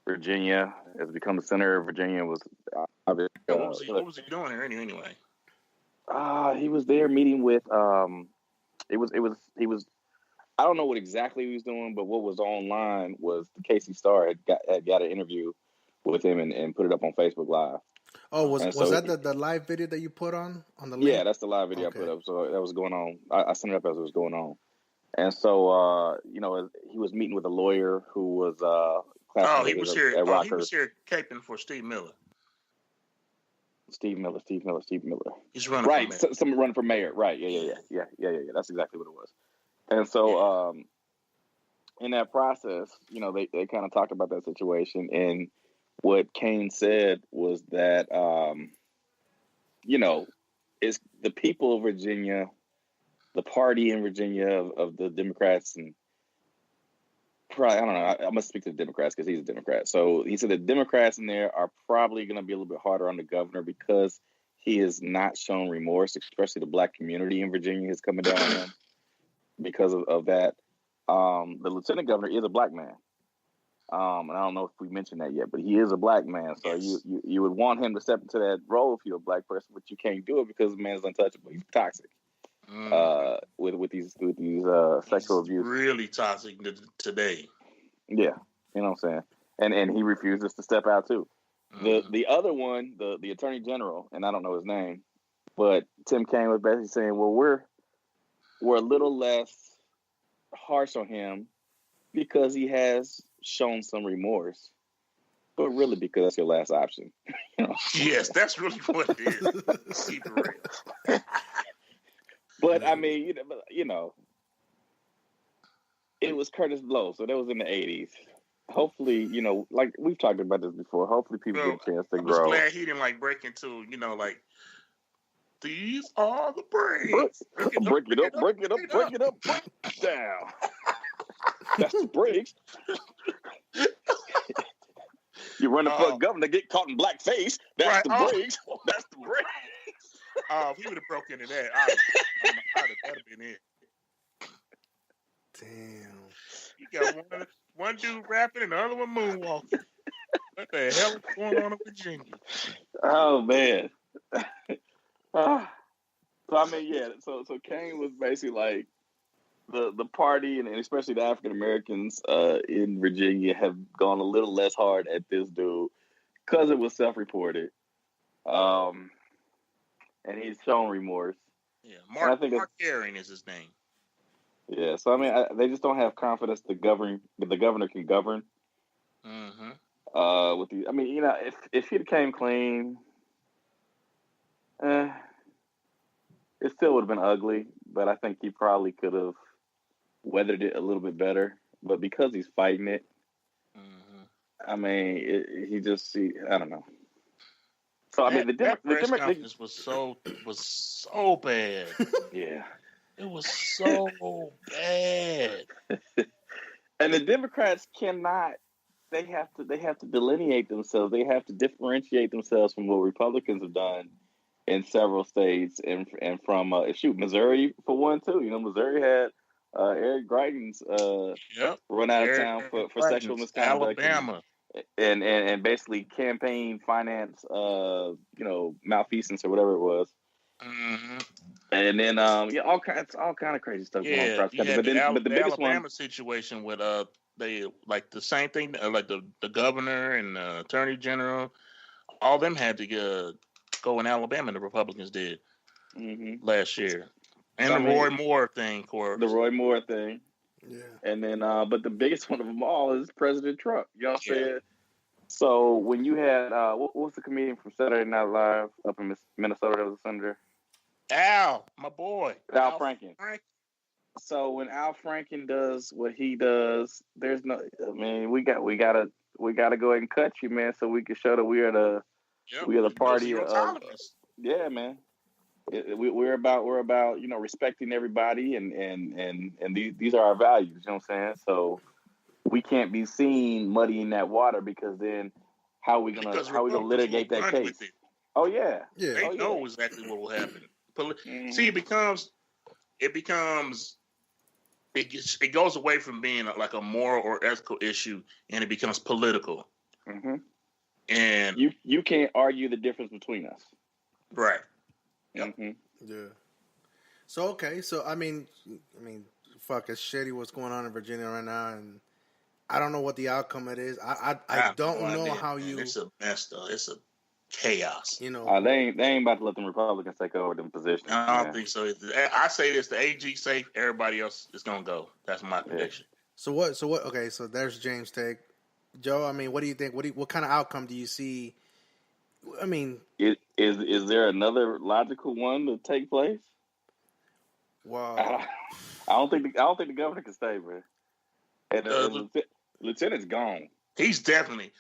Virginia. Has become the senator of Virginia. Was what was he doing here anyway? He was there meeting with. He was. I don't know what exactly he was doing, but what was online was the DAKCSTORK had got an interview with him and put it up on Facebook Live. Oh, was that the live video that you put on the link? Yeah, that's the live video I put up. So that was going on. I sent it up as it was going on. And so, he was meeting with a lawyer who was he was here caping for Steve Miller. Steve Miller. He's running for mayor. Someone running for mayor. Right. Yeah. That's exactly what it was. And so, in that process, they kind of talked about that situation. And what Kaine said was that, it's the people of Virginia, the party in Virginia of the Democrats, and probably, I don't know, I must speak to the Democrats because he's a Democrat. So he said the Democrats in there are probably going to be a little bit harder on the governor because he has not shown remorse, especially the black community in Virginia is coming down on him. Because of that, the lieutenant governor is a black man, and I don't know if we mentioned that yet, but he is a black man. So yes. you would want him to step into that role if you're a black person, but you can't do it because the man's untouchable. He's toxic with these sexual abuse. Really toxic today. Yeah, you know what I'm saying, and he refuses to step out too. The other one, the attorney general, and I don't know his name, but Tim Kaine was basically saying, well, we're a little less harsh on him because he has shown some remorse, but really because that's your last option. Yes, that's really what it is. Keep it real. But I mean, it was Curtis Blow, so that was in the 80s. Hopefully, like we've talked about this before. Hopefully, people get a chance to grow. I was glad he didn't break into, these are the brakes. Break it up, down. That's the brakes. You're running for governor, get caught in blackface. That's the brakes. That's the brakes. If he would have broke into that, that'd have been it. Damn. You got one dude rapping and the other one moonwalking. What the hell is going on in Virginia? Oh man. So I mean, yeah. So Kaine was basically like the party, and especially the African Americans in Virginia have gone a little less hard at this dude because it was self-reported, and he's shown remorse. Yeah, Mark Herring is his name. Yeah, so I mean, they just don't have confidence the governor can govern. Mm-hmm. With the, I mean, if he came clean, it still would have been ugly. But I think he probably could have weathered it a little bit better. But because he's fighting it, I mean, I don't know. So I mean, that press conference was so bad. Yeah, it was so bad. And the Democrats cannot. They have to delineate themselves. They have to differentiate themselves from what Republicans have done in several states, and from Missouri for one too. Missouri had Eric Greitens run out of town for sexual misconduct. Alabama. And basically campaign finance, malfeasance or whatever it was. Mm-hmm. And then all kinds of crazy stuff going on across the country. But the biggest Alabama one situation with they like the same thing, like the governor and the attorney general, all them had to go in Alabama. The Republicans did last year, and Roy Moore thing, of course. The Roy Moore thing. Yeah. And then, but the biggest one of them all is President Trump. You know what I'm saying? So when you had, what was the comedian from Saturday Night Live up in Minnesota that was a senator? Al, my boy. Al Franken. So when Al Franken does what he does, there's no. I mean, we gotta go ahead and cut you, man, so we can show that we are the party of. Yeah, man. We're about respecting everybody, and these are our values. You know what I'm saying? So we can't be seen muddying that water, because then how are we gonna litigate that case? Oh yeah, They know exactly what will happen. See, it goes away from being like a moral or ethical issue, and it becomes political. Mm-hmm. And you can't argue the difference between us, right? Yep. Mm-hmm. Yeah. So I mean, fuck, it's shitty what's going on in Virginia right now, and I don't know what the outcome it is. I don't know how you. It's a mess, though. It's a chaos. They ain't about to let them Republicans take over them positions. I don't think so. I say this: the AG safe, everybody else is gonna go. That's my prediction. So what? Okay, so there's James' take. Joe, I mean, what do you think? What kind of outcome do you see? I mean, is there another logical one to take place? Wow. I don't think the governor can stay, man. And the lieutenant's gone. He's definitely.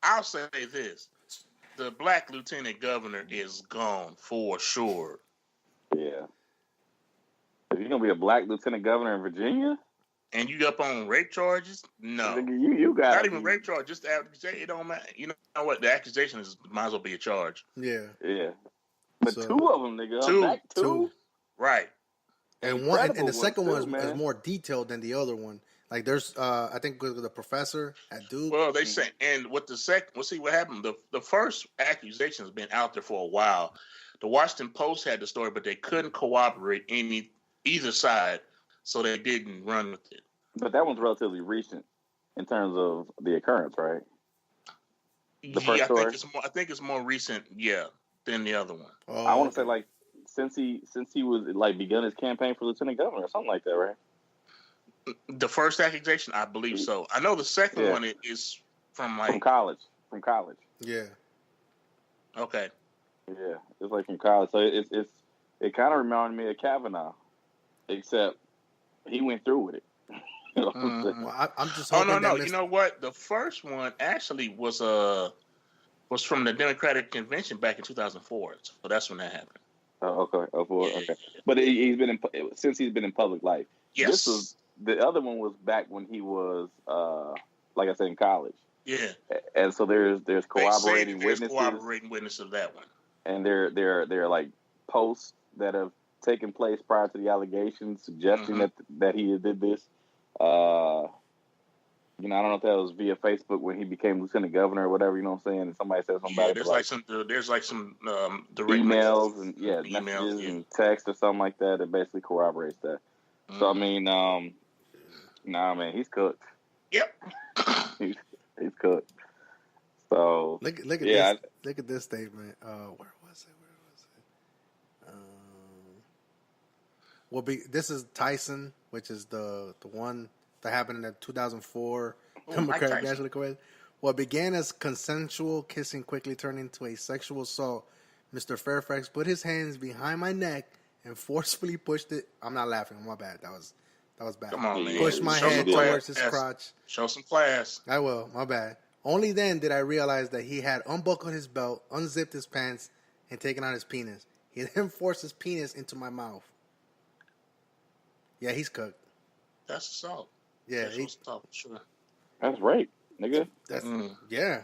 I'll say this: the black lieutenant governor is gone for sure. Yeah. Is he gonna be a black lieutenant governor in Virginia? And you up on rape charges? No, you got not even rape charge. Just the accusation. It don't matter. You know what? The accusation might as well be a charge. Yeah. But two of them, nigga. Two. Right. And the second one is more detailed than the other one. Like there's, I think the professor at Duke. Well, they say, and with the second, we'll see what happened. The first accusation has been out there for a while. The Washington Post had the story, but they couldn't corroborate either side. So they didn't run with it. But that one's relatively recent in terms of the occurrence, right? The first story? I think it's more recent, than the other one. Oh, I want to say like since he was like begun his campaign for lieutenant governor or something like that, right? The first accusation, I believe so. I know the second one is from college. Yeah. Okay. Yeah, it's like from college. So it kind of reminded me of Kavanaugh, except he went through with it. Well, I'm just hoping no. You know what? The first one actually was from the Democratic Convention back in 2004. So that's when that happened. Oh, okay. Okay. But he's been since he's been in public life. Yes. The other one was back when he was, like I said, in college. Yeah. And so there's corroborating witnesses. There's corroborating witnesses of that one. And there are like posts that have taken place prior to the allegations suggesting that he did this. I don't know if that was via Facebook when he became lieutenant governor or whatever. You know what I'm saying? And somebody said something about it. There's like some direct emails and messages and text or something like that that basically corroborates that. So I mean, nah, man, he's cooked. Yep. he's cooked. So look at this. Look at this statement. Where was it? This is Tyson, which is the one that happened in 2004 Mike Democratic Tyson. National Convention. What began as consensual kissing quickly turned into a sexual assault. Mr. Fairfax put his hands behind my neck and forcefully pushed it. I'm not laughing. My bad. That was bad. Come on, man. Pushed my Show head some class. towards his crotch. Show some class. I will. My bad. Only then did I realize that he had unbuckled his belt, unzipped his pants, and taken out his penis. He then forced his penis into my mouth. Yeah, he's cooked. That's assault. Yeah, That's assault for sure. That's rape, nigga. That's yeah.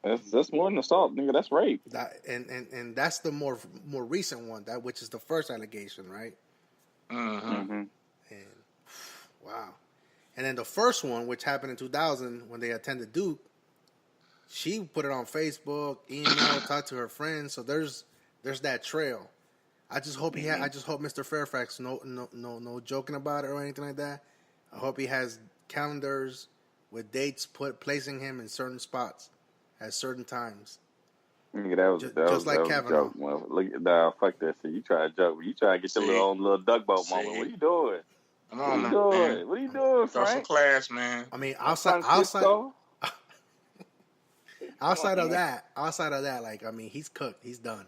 That's more than assault, nigga. That's rape. And that's the more recent one, that which is the first allegation, right? And wow. And then the first one, which happened in 2000 when they attended Duke, she put it on Facebook, email, talked to her friends. So there's that trail. I just hope I just hope Mr. Fairfax no joking about it or anything like that. I hope he has calendars with dates placing him in certain spots at certain times. Nigga, that was like a Kavanaugh. joke. Well, look, fuck that shit. You try to joke, but you try to get your little duck boat moment. What are you doing? Come on, man. What are you doing, Show some Frank? class, man. I mean, outside of that, like, I mean, he's cooked. He's done.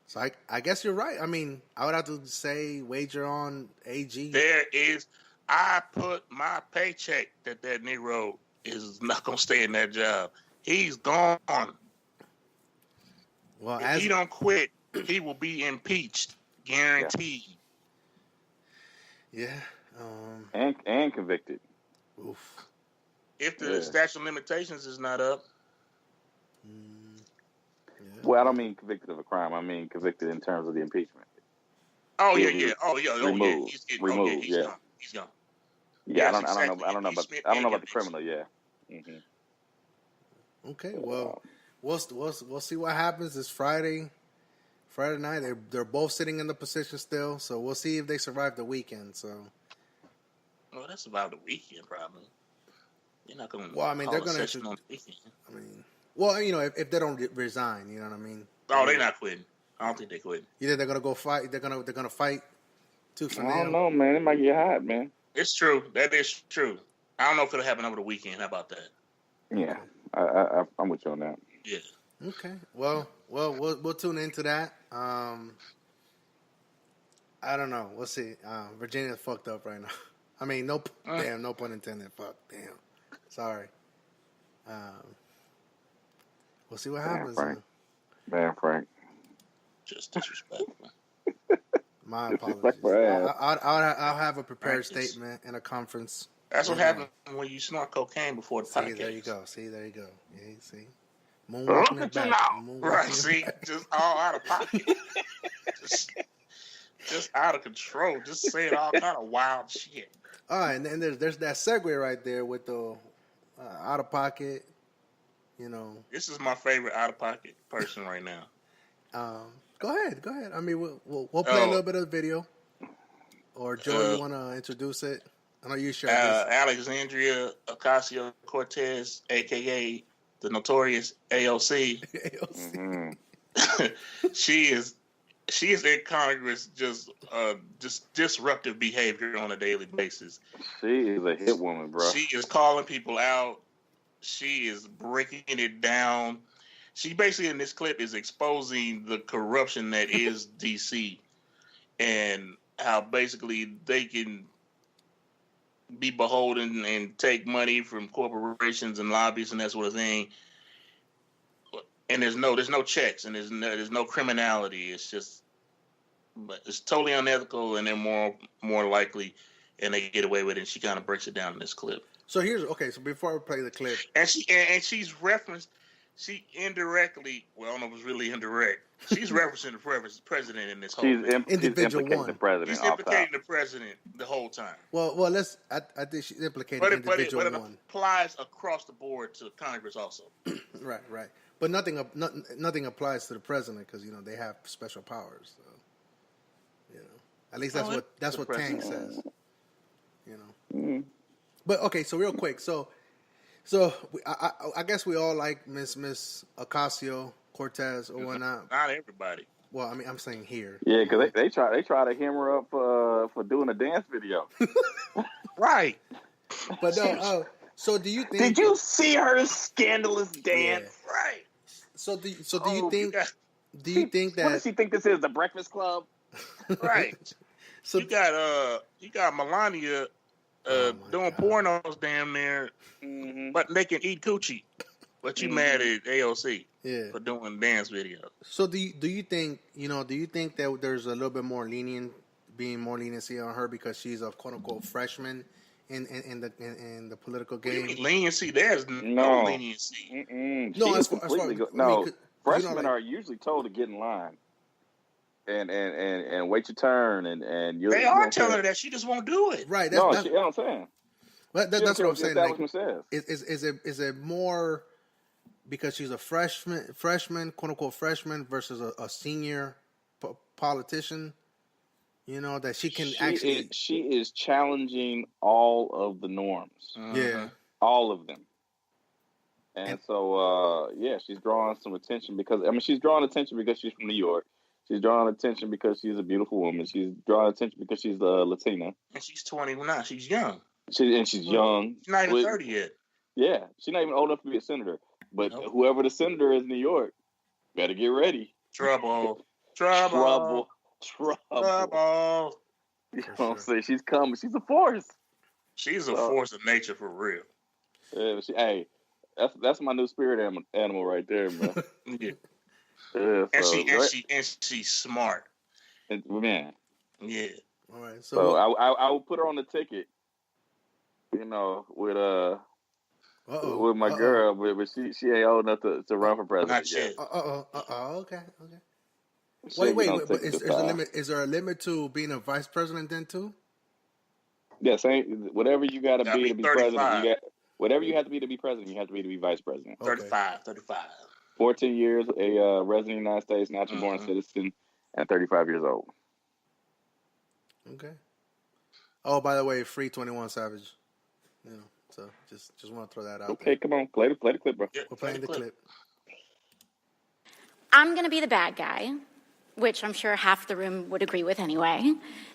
So I guess you're right. I mean, I would have to say wager on AG. I put my paycheck that Negro is not going to stay in that job. He's gone. Well, if he don't quit, he will be impeached. Guaranteed. Yeah. And convicted. Oof. If the statute of limitations is not up. Well, I don't mean convicted of a crime. I mean convicted in terms of the impeachment. Removed. Removed. He's gone. Yeah, Yes, I don't know about the criminal. Yeah. Okay. Well, we'll see what happens this Friday. Friday night, they're both sitting in the position still, so we'll see if they survive the weekend. So. Well, that's about the weekend, probably. You're not going to. Well, I mean, they're going to. On the weekend. I mean, well, you know, if they don't resign, you know what I mean. Oh, they're not quitting. I don't think they're quitting. You think they're going to go fight? They're going to fight tooth and nail? I don't know, man. It might get hot, man. It's true. That is true. I don't know if it'll happen over the weekend. How about that? Yeah, I'm with you on that. Yeah. Okay. Well, we'll tune into that. I don't know. We'll see. Virginia's fucked up right now. I mean, no pun intended. Fuck, damn. Sorry. We'll see what happens. Man, Frank. Just disrespectful. My apologies. I'll have a prepared statement in a conference. That's what happens when you snort cocaine before the podcast. There you go. Yeah, see. Look at you now. Right, see? Just all out of pocket. just out of control. Just saying all kind of wild shit. All right, and then there's that segue right there with the out of pocket, you know. This is my favorite out of pocket person right now. Go ahead. I mean, we'll play a little bit of the video. Or Joe, you want to introduce it? I know you share this. Alexandria Ocasio-Cortez, a.k.a. the notorious AOC. She is in Congress just disruptive behavior on a daily basis. She is a hit woman, bro. She is calling people out. She is breaking it down. She basically in this clip is exposing the corruption that is DC and how basically they can be beholden and take money from corporations and lobbyists and that sort of thing. And there's no checks and there's no criminality. It's just, but it's totally unethical and they're more likely, and they get away with it. And she kind of breaks it down in this clip. So so before I play the clip, she's referenced. She indirectly, well, I don't know if it's really indirect. She's referencing the president in this whole thing. Individual implicating one. The president. She's implicating the president the whole time. Well, I think she's implicating individual one. But it applies across the board to Congress also. Right. But nothing applies to the president because they have special powers. So, at least that's what Tang says. But okay, so real quick, so I guess we all like Miss Ocasio-Cortez or whatnot. Not everybody. Well, I mean, I'm saying here. Yeah, because they try to hem her up for doing a dance video. Right. But no. So do you think? Did you see her scandalous dance? Yeah. Right. So do you think? Do you think What that? does she think this is? The Breakfast Club? Right. So you got Melania doing God. pornos damn near, but they can eat coochie. But you mad at AOC for doing dance videos. So do you think do you think that there's a little bit more leniency on her because she's a quote unquote freshman in the political game? Leniency? There's no leniency. No, She's completely good. No, freshmen are usually told to get in line and wait your turn and you. They are telling her that she just won't do it. Right. You know what I'm saying. That's what I'm saying. Establishment says. Is it more because she's a freshman, quote unquote freshman, versus a senior politician? That she can She is challenging all of the norms. Yeah, all of them. And so, she's drawing some attention because she's drawing attention because she's from New York. She's drawing attention because she's a beautiful woman. She's drawing attention because she's Latina. And she's 21 now. She's young. She's young. She's not even 30 yet. Yeah, she's not even old enough to be a senator. But whoever the senator is in New York, better get ready. Trouble. You know what I'm saying? She's coming. She's a force. She's a force of nature for real. Yeah, that's my new spirit animal right there, man. Yeah. And she's smart. Man. Yeah. All right. So I will put her on the ticket. With my girl, but she ain't old enough to run for president yet. Okay. Wait. But is there a limit to being a vice president then too? Yeah, whatever you got to be to be 35. president. Whatever you have to be president, you have to be vice president. 35. 14 years, a resident of the United States, natural born citizen, and 35 years old. Okay. Oh, by the way, free 21 Savage. So just want to throw that out. Okay, come on, play the clip, bro. Yeah, we're playing the clip. I'm going to be the bad guy, which I'm sure half the room would agree with anyway,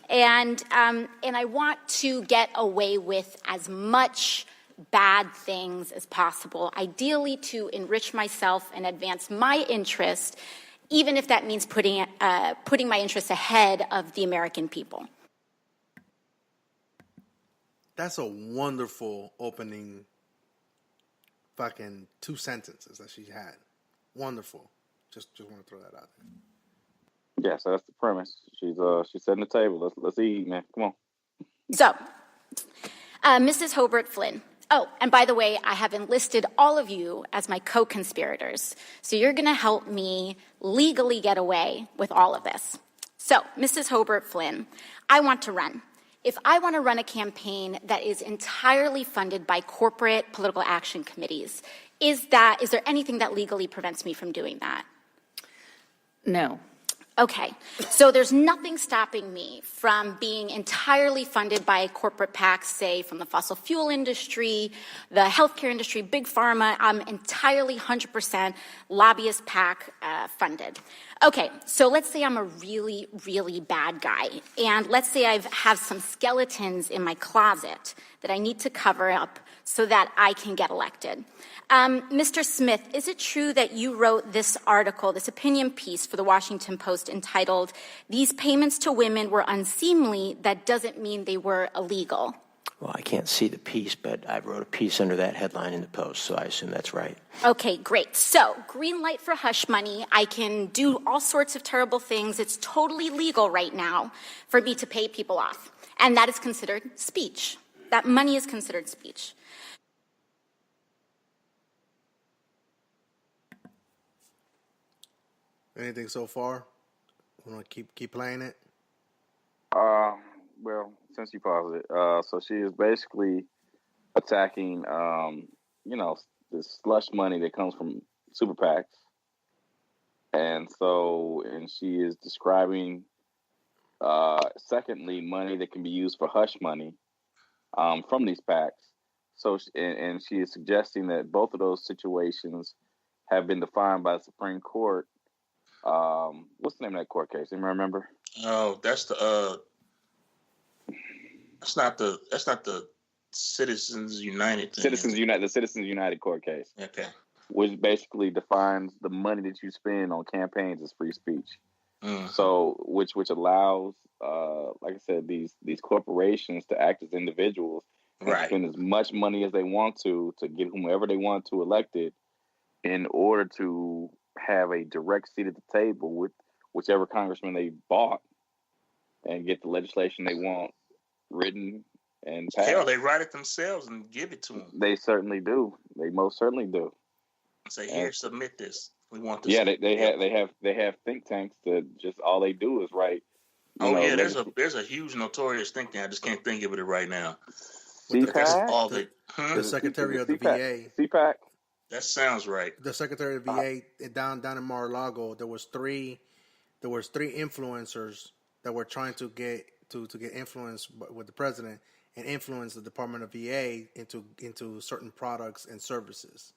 and I want to get away with as much bad things as possible, ideally to enrich myself and advance my interest, even if that means putting my interests ahead of the American people. That's a wonderful opening fucking 2 sentences that she had. Wonderful. Just want to throw that out there. Yeah, so that's the premise. She's setting the table. Let's eat, man. Come on. So, Mrs. Hobart Flynn. Oh, and by the way, I have enlisted all of you as my co-conspirators. So you're going to help me legally get away with all of this. So, Mrs. Hobart Flynn, I want to run. If I want to run a campaign that is entirely funded by corporate political action committees, is there anything that legally prevents me from doing that? No. Okay, so there's nothing stopping me from being entirely funded by corporate PACs, say from the fossil fuel industry, the healthcare industry, big pharma. I'm entirely 100% lobbyist PAC funded. Okay, so let's say I'm a really, really bad guy, and let's say I have some skeletons in my closet that I need to cover up so that I can get elected. Mr. Smith, is it true that you wrote this article, this opinion piece for the Washington Post entitled, "These payments to women were unseemly, that doesn't mean they were illegal"? Well, I can't see the piece, but I wrote a piece under that headline in the Post, so I assume that's right. Okay, great. So, green light for hush money. I can do all sorts of terrible things. It's totally legal right now for me to pay people off. And that is considered speech. That money is considered speech. Anything so far? Want to keep playing it? Well, since you paused it, so she is basically attacking, this slush money that comes from super PACs, and she is describing, secondly, money that can be used for hush money, from these PACs. So, and she is suggesting that both of those situations have been defined by the Supreme Court What's the name of that court case? Anybody remember? Oh, that's the that's not the Citizens United thing. The Citizens United court case. Okay. Which basically defines the money that you spend on campaigns as free speech. Mm-hmm. So, which allows, like I said, these corporations to act as individuals and Right. spend as much money as they want to get whomever they want to elected, in order to have a direct seat at the table with whichever congressman they bought, and get the legislation they want written and passed. Hell, they write it themselves and give it to them. They certainly do. They most certainly do. Say, here, submit this. We want this. Yeah, they have think tanks that just all they do is write. There's a huge notorious think tank. I just can't think of it right now. The Secretary of the VA. CPAC. That sounds right. The Secretary of the VA down in Mar-a-Lago. There was three influencers that were trying to get influence with the president and influence the Department of VA into certain products and services.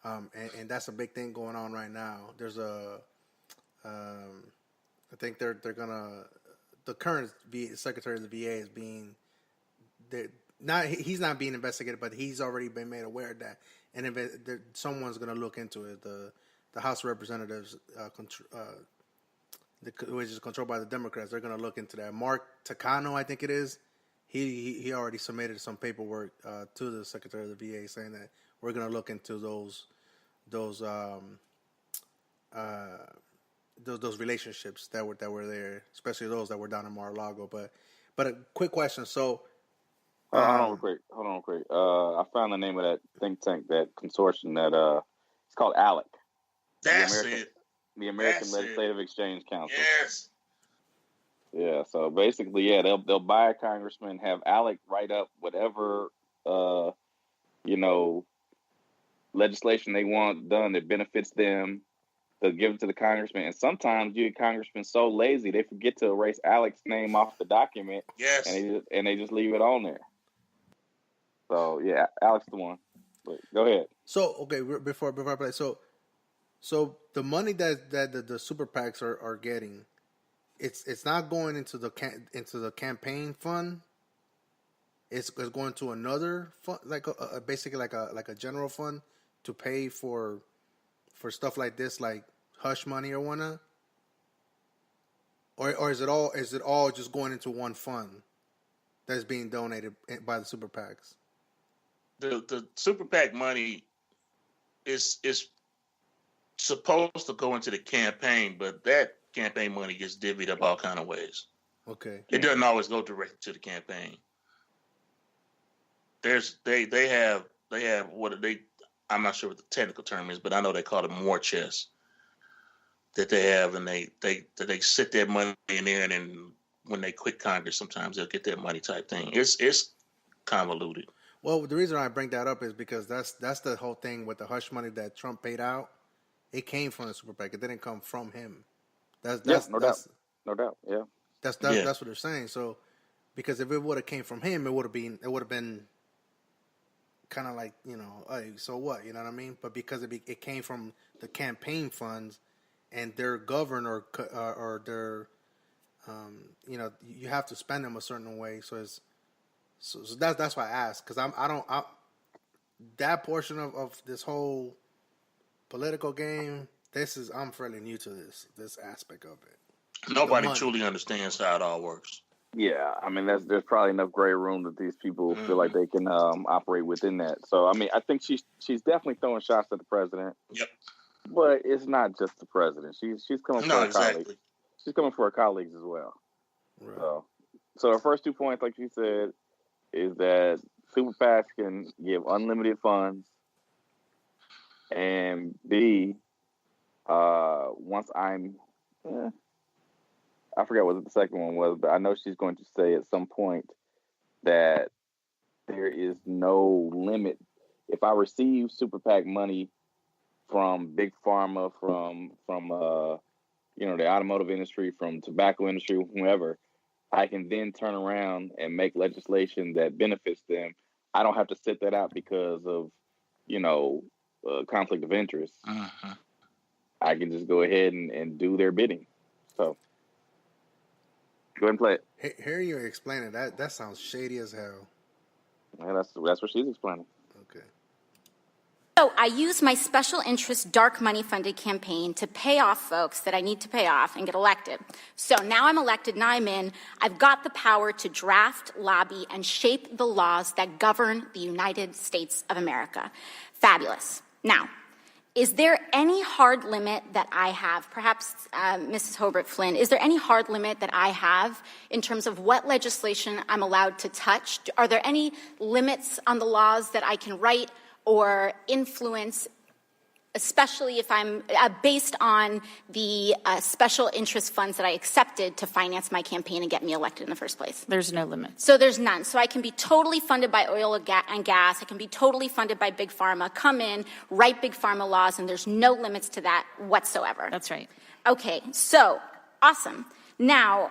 And that's a big thing going on right now. There's I think they're gonna, the current Secretary of the VA is being, he's not being investigated, but he's already been made aware of that, and someone's gonna look into it. The House of Representatives, which is controlled by the Democrats, they're gonna look into that. Mark Takano, I think it is. He already submitted some paperwork to the Secretary of the VA saying that we're gonna look into those relationships that were there, especially those that were down in Mar-a-Lago. But a quick question. So, hold on real quick. I found the name of that think tank, that consortium that it's called ALEC. That's it. The American Legislative Exchange Council. Yes. Yeah. So basically, yeah, they'll buy a congressman, have ALEC write up whatever legislation they want done that benefits them. They'll give it to the congressman, and sometimes you get congressmen so lazy they forget to erase Alec's name off the document. Yes. And they just leave it on there. So yeah, Alec's the one. But go ahead. So okay, before I play, so the money that the super PACs are getting, it's not going into the campaign fund. It's going to another fund, like basically like a general fund to pay for stuff like this, like hush money or whatnot, or is it all just going into one fund that's being donated by the super PACs? The super PAC money is supposed to go into the campaign, but that campaign money gets divvied up all kind of ways. Okay, it doesn't always go directly to the campaign. They have what they, I'm not sure what the technical term is, but I know they call it war chest that they have, and they sit that money in there, and then when they quit Congress, sometimes they'll get that money type thing. It's convoluted. Well, the reason I bring that up is because that's the whole thing with the hush money that Trump paid out. It came from the super PAC. It didn't come from him. No doubt. Yeah. That's what they're saying. So, because if it would have came from him, it would have been kind of like, hey, so what? You know what I mean? But because it came from the campaign funds, and they're governed or they're, you have to spend them a certain way. So that's why I asked, because that portion of this whole political game, I'm fairly new to this aspect of it. Nobody truly understands how it all works. Yeah, I mean, there's probably enough gray room that these people feel like they can operate within that. So, I mean, I think she's definitely throwing shots at the president. Yep. But it's not just the president. She's coming for her colleagues. She's coming for her colleagues as well. Right. So her first 2 points, like you said, is that super PACs can give unlimited funds, and B, once I forgot what the second one was, but I know she's going to say at some point that there is no limit. If I receive super PAC money from big pharma, from the automotive industry, from tobacco industry, whoever, I can then turn around and make legislation that benefits them. I don't have to sit that out because of conflict of interest. Uh-huh. I can just go ahead and do their bidding. So go ahead and play it. Hearing you explain it, that sounds shady as hell. Yeah, that's what she's explaining. Okay. So I use my special interest dark money funded campaign to pay off folks that I need to pay off and get elected. So now I'm elected, now I'm in. I've got the power to draft, lobby, and shape the laws that govern the United States of America. Fabulous. Now, is there any hard limit that I have, perhaps Mrs. Hobart Flynn, is there any hard limit that I have in terms of what legislation I'm allowed to touch? Are there any limits on the laws that I can write or influence, especially if I'm based on the special interest funds that I accepted to finance my campaign and get me elected in the first place? There's no limit. So there's none. So I can be totally funded by oil and gas. I can be totally funded by Big Pharma, come in, write Big Pharma laws, and there's no limits to that whatsoever. That's right. Okay, so awesome. Now,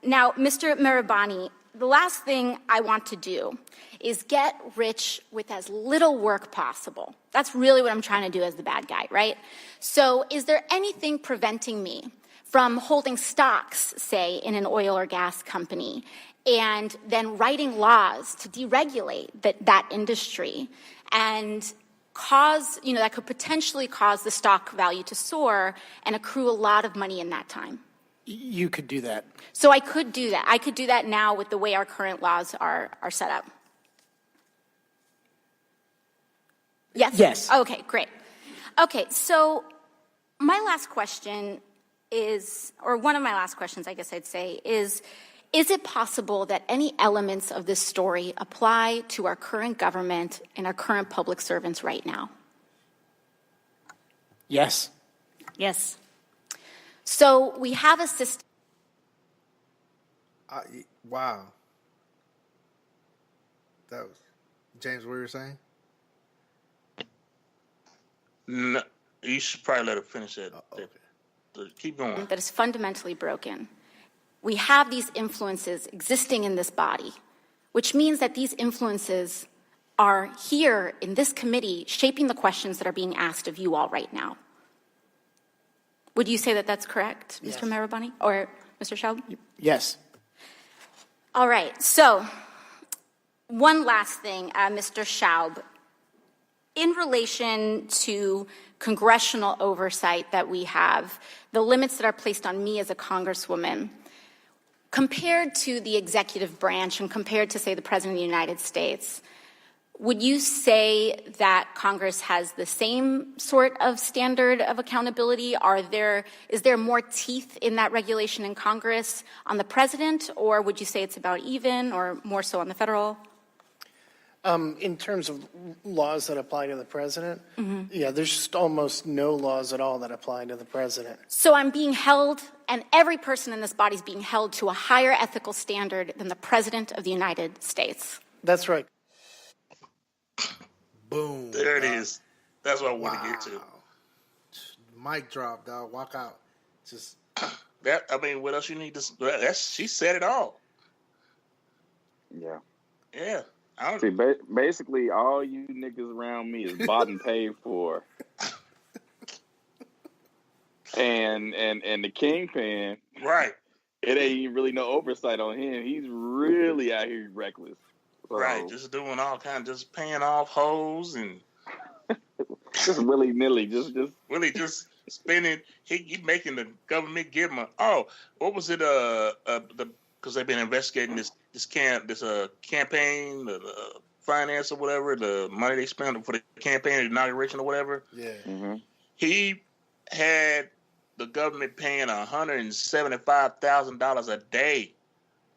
Mr. Mirabani, the last thing I want to do is get rich with as little work possible. That's really what I'm trying to do as the bad guy, right? So is there anything preventing me from holding stocks, say, in an oil or gas company, and then writing laws to deregulate that industry and cause, that could potentially cause the stock value to soar and accrue a lot of money in that time? You could do that. So I could do that. I could do that now with the way our current laws are set up. Yes? Yes. Okay, great. Okay, so my last question is, or one of my last questions, I guess I'd say, is it possible that any elements of this story apply to our current government and our current public servants right now? Yes. Yes. So we have a system. Wow. That was James. What were you saying? No, you should probably let her finish that. Okay. Keep going. That is fundamentally broken. We have these influences existing in this body, which means that these influences are here in this committee shaping the questions that are being asked of you all right now. Would you say that that's correct, Yes. Mr. Mirabani or Mr. Schaub? Yes. All right. So one last thing, Mr. Schaub. In relation to congressional oversight that we have, the limits that are placed on me as a congresswoman, compared to the executive branch and compared to, say, the President of the United States, would you say that Congress has the same sort of standard of accountability? Is there more teeth in that regulation in Congress on the president, or would you say it's about even, or more so on the federal? In terms of laws that apply to the president, yeah, there's just almost no laws at all that apply to the president. So I'm being held, and every person in this body is being held to a higher ethical standard than the President of the United States. That's right. Boom. There it is. That's what I want to get to. Mic drop, dog. Walk out. Just That, I mean, what else you need to? She said it all. Yeah. Yeah. See, basically, all you niggas around me is bought and paid for. And the kingpin, Right. it ain't really no oversight on him. He's really out here reckless. So, Right. Just doing all kinds, just paying off hoes and just willy-nilly, just really just spending. He making the government give him what was it? Because they've been investigating this campaign, the finance or whatever, the money they spent for the campaign, the inauguration or whatever. yeah. Mm-hmm. He had the government paying $175,000 a day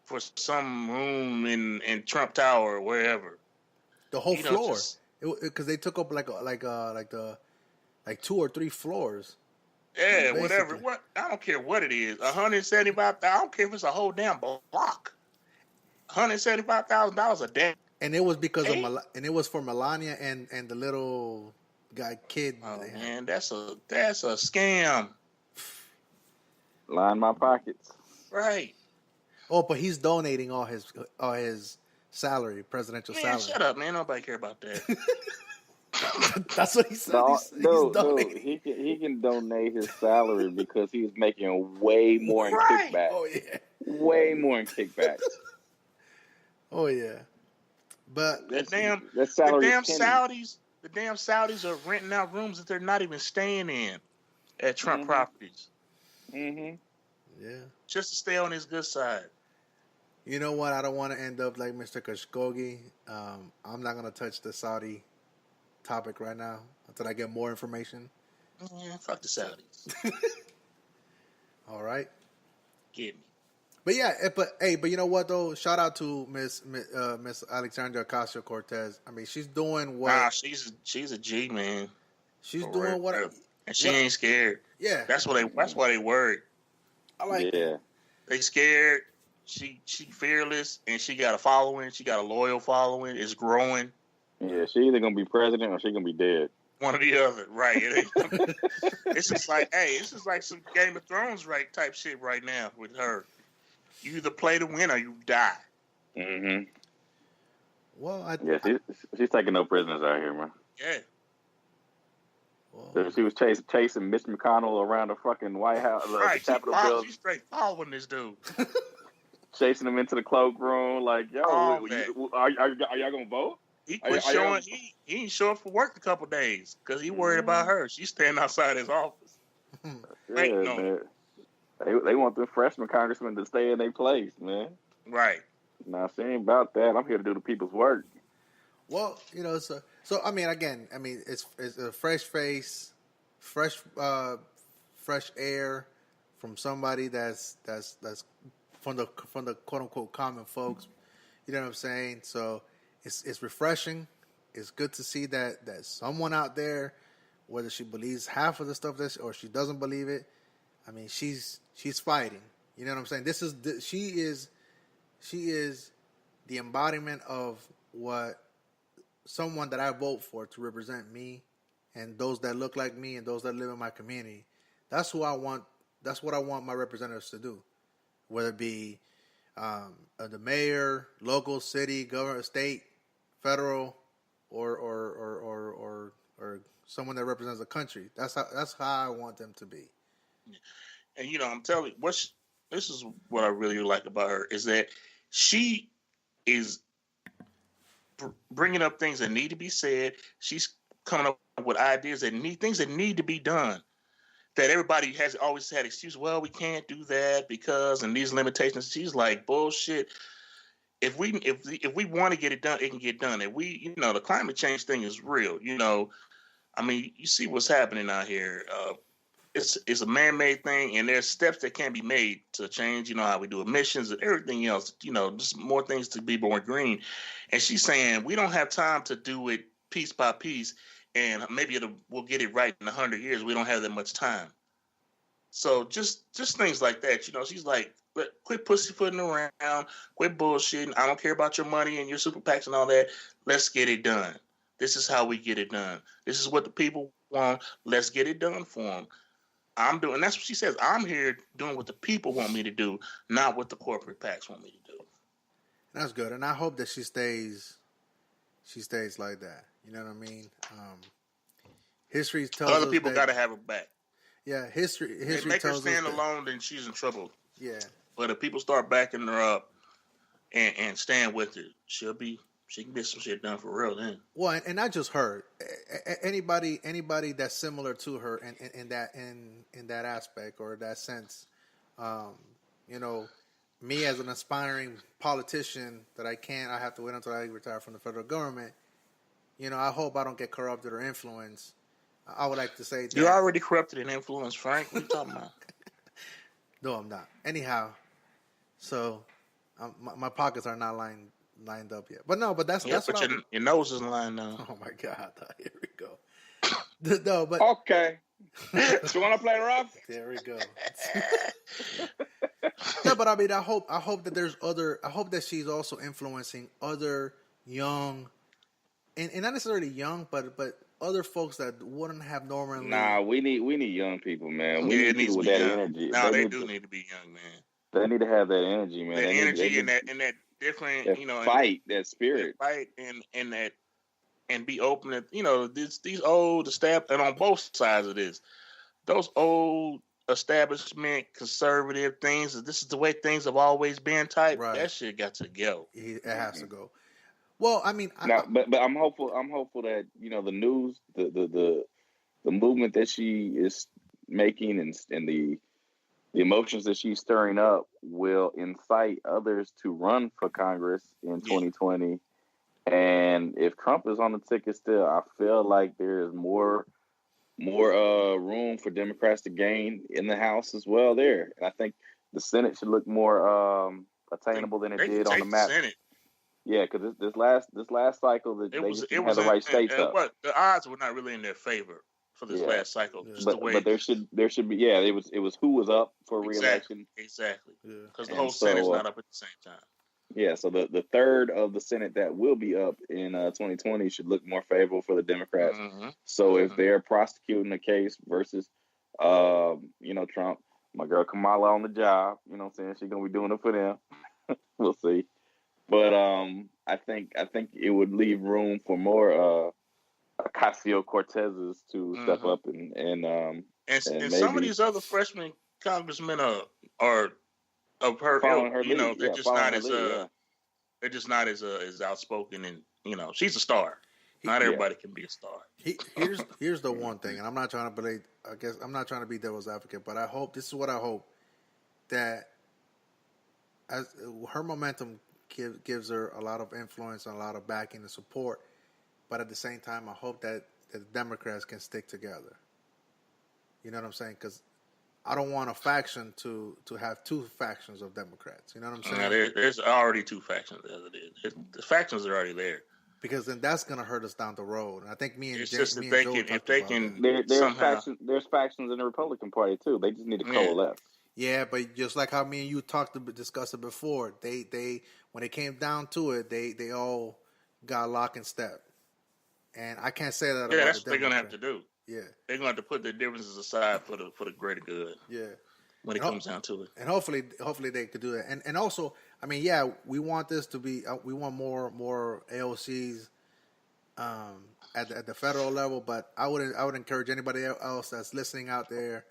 for some room in Trump Tower or wherever. The whole floor, because they took up like 2 or 3 floors. Yeah, Basically. whatever. What I don't care what it is. $175,000. I don't care if it's a whole damn block. $175,000 a day. And it was because of and it was for Melania and the little kid. Oh man, that's a scam. Line my pockets. Right. Oh, but he's donating all his salary, presidential Man, salary. shut up, man. Nobody care about that. That's what he said. No, He's dude, donating. he can donate his salary because he's making way more in Right. kickbacks. Oh yeah. Way more in kickbacks. Oh yeah. But That the salary damn is pennies. Saudis are renting out rooms that they're not even staying in at Trump properties. Mm-hmm. Yeah. Just to stay on his good side. You know what? I don't want to end up like Mr. Khashoggi. I'm not going to touch the Saudi topic right now until I get more information. Yeah, fuck the Saudis. All right. Get me. But yeah, but you know what though? Shout out to Miss Alexandria Ocasio-Cortez. I mean, she's doing what? Nah, she's a G, man. She's doing what? And she ain't scared. Yeah. That's why they worried. I like that. They scared. She fearless, and she got a following. She got a loyal following. It's growing. Yeah, she either gonna be president or she gonna be dead. One or the other, right? It's just like, it's just like some Game of Thrones type shit right now with her. You either play to win or you die. Mm-hmm. Well, she's taking no prisoners out here, man. Yeah. So she was chasing Mitch McConnell around the fucking White House, the Capitol building. She's straight following this dude. Chasing him into the cloakroom, like, yo, are y'all gonna vote? He quit showing. He ain't show up for work a couple days because he worried about her. She's standing outside his office. Man. They want the freshman congressmen to stay in their place, man. Right. Nah, she ain't about that. I'm here to do the people's work. Well, so I mean, again, it's a fresh face, fresh air from somebody that's from the quote unquote common folks. You know what I'm saying? So it's refreshing. It's good to see that someone out there, whether she believes half of the stuff or she doesn't believe it, I mean, she's fighting. You know what I'm saying? She is the embodiment of what someone that I vote for to represent me and those that look like me and those that live in my community. That's who I want. That's what I want my representatives to do, whether it be the mayor, local, city, government, state, federal, or someone that represents the country. That's how I want them to be. And I'm telling you, this is what I really like about her is that she is bringing up things that need to be said. She's coming up with ideas things that need to be done. That everybody has always had excuse. Well, we can't do that because and these limitations. She's like bullshit. If we want to get it done, it can get done. If we, the climate change thing is real. I mean, you see what's happening out here. It's a man-made thing, and there's steps that can be made to change. How we do emissions and everything else. Just more things to be more green. And she's saying we don't have time to do it piece by piece, and maybe we'll get it right in 100 years. We don't have that much time. So just things like that. She's like, quit pussyfooting around, quit bullshitting. I don't care about your money and your super PACs and all that. Let's get it done. This is how we get it done. This is what the people want. Let's get it done for them. That's what she says. I'm here doing what the people want me to do, not what the corporate PACs want me to do. That's good, and I hope that she stays like that. You know what I mean? History tells us other people got to have her back. Yeah, history they make tells her stand us alone, then she's in trouble. Yeah, but if people start backing her up and stand with her, she can get some shit done for real then. Well, and not just her. Anybody that's similar to her in that aspect or that sense. Me as an aspiring politician that I have to wait until I retire from the federal government. I hope I don't get corrupted or influenced. I would like to say that. You're already corrupted and influenced, Frank. What are you talking about? No, I'm not. Anyhow, so my pockets are not lined up yet. But that's but your nose is lined up. Oh my God! Here we go. No, but okay. You want to play rough? There we go. No, but I mean, I hope that I hope that she's also influencing other young, and not necessarily young, but other folks that wouldn't have normally. Nah, we need young people, man. We need people with that energy. They do need to be young, man. They need to have that energy, man. That energy and that different, that fight, that spirit, that fight and that and be open to, these old established, and on both sides of this, those old establishment conservative things, this is the way things have always been type, that shit got to go. It has to go. Well, I mean, but I'm hopeful that, the news, the movement that she is making and the emotions that she's stirring up will incite others to run for Congress in 2020. And if Trump is on the ticket still, I feel like there is more room for Democrats to gain in the House as well there. And I think the Senate should look more attainable than it did on the map. Senate. Yeah, because this last cycle, they just didn't have the right states up. The odds were not really in their favor for this last cycle. But there should be. Yeah, it was who was up for re-election. Exactly. Because the whole Senate's not up at the same time. Yeah, so the third of the Senate that will be up in 2020 should look more favorable for the Democrats. So if they're prosecuting the case versus, Trump, my girl Kamala on the job, you know what I'm saying? She's going to be doing it for them. We'll see. But I think it would leave room for more Ocasio-Cortezes to step up and maybe some of these other freshman congressmen are of her ilk, they're just not as they're just not as outspoken, and she's a star. Not everybody can be a star. Here's the one thing, and I'm not trying to be devil's advocate, but I hope that as her momentum gives her a lot of influence and a lot of backing and support, but at the same time, I hope that the Democrats can stick together. You know what I'm saying? Because I don't want a faction to have two factions of Democrats. You know what I'm saying? There's already two factions as it is. The factions are already there. Because then that's going to hurt us down the road. And I think there's factions in the Republican Party too. They just need to coalesce. Yeah, but just like how me and you discussed it before, they when it came down to it, they all got lock and step. And I can't say that. Yeah, that's what they're gonna have to do. Yeah, they're gonna have to put their differences aside for the greater good. Yeah, when it comes down to it. And hopefully they could do that. And also, I mean, we want this to be. We want more AOCs at the federal level. But I would encourage anybody else that's listening out there.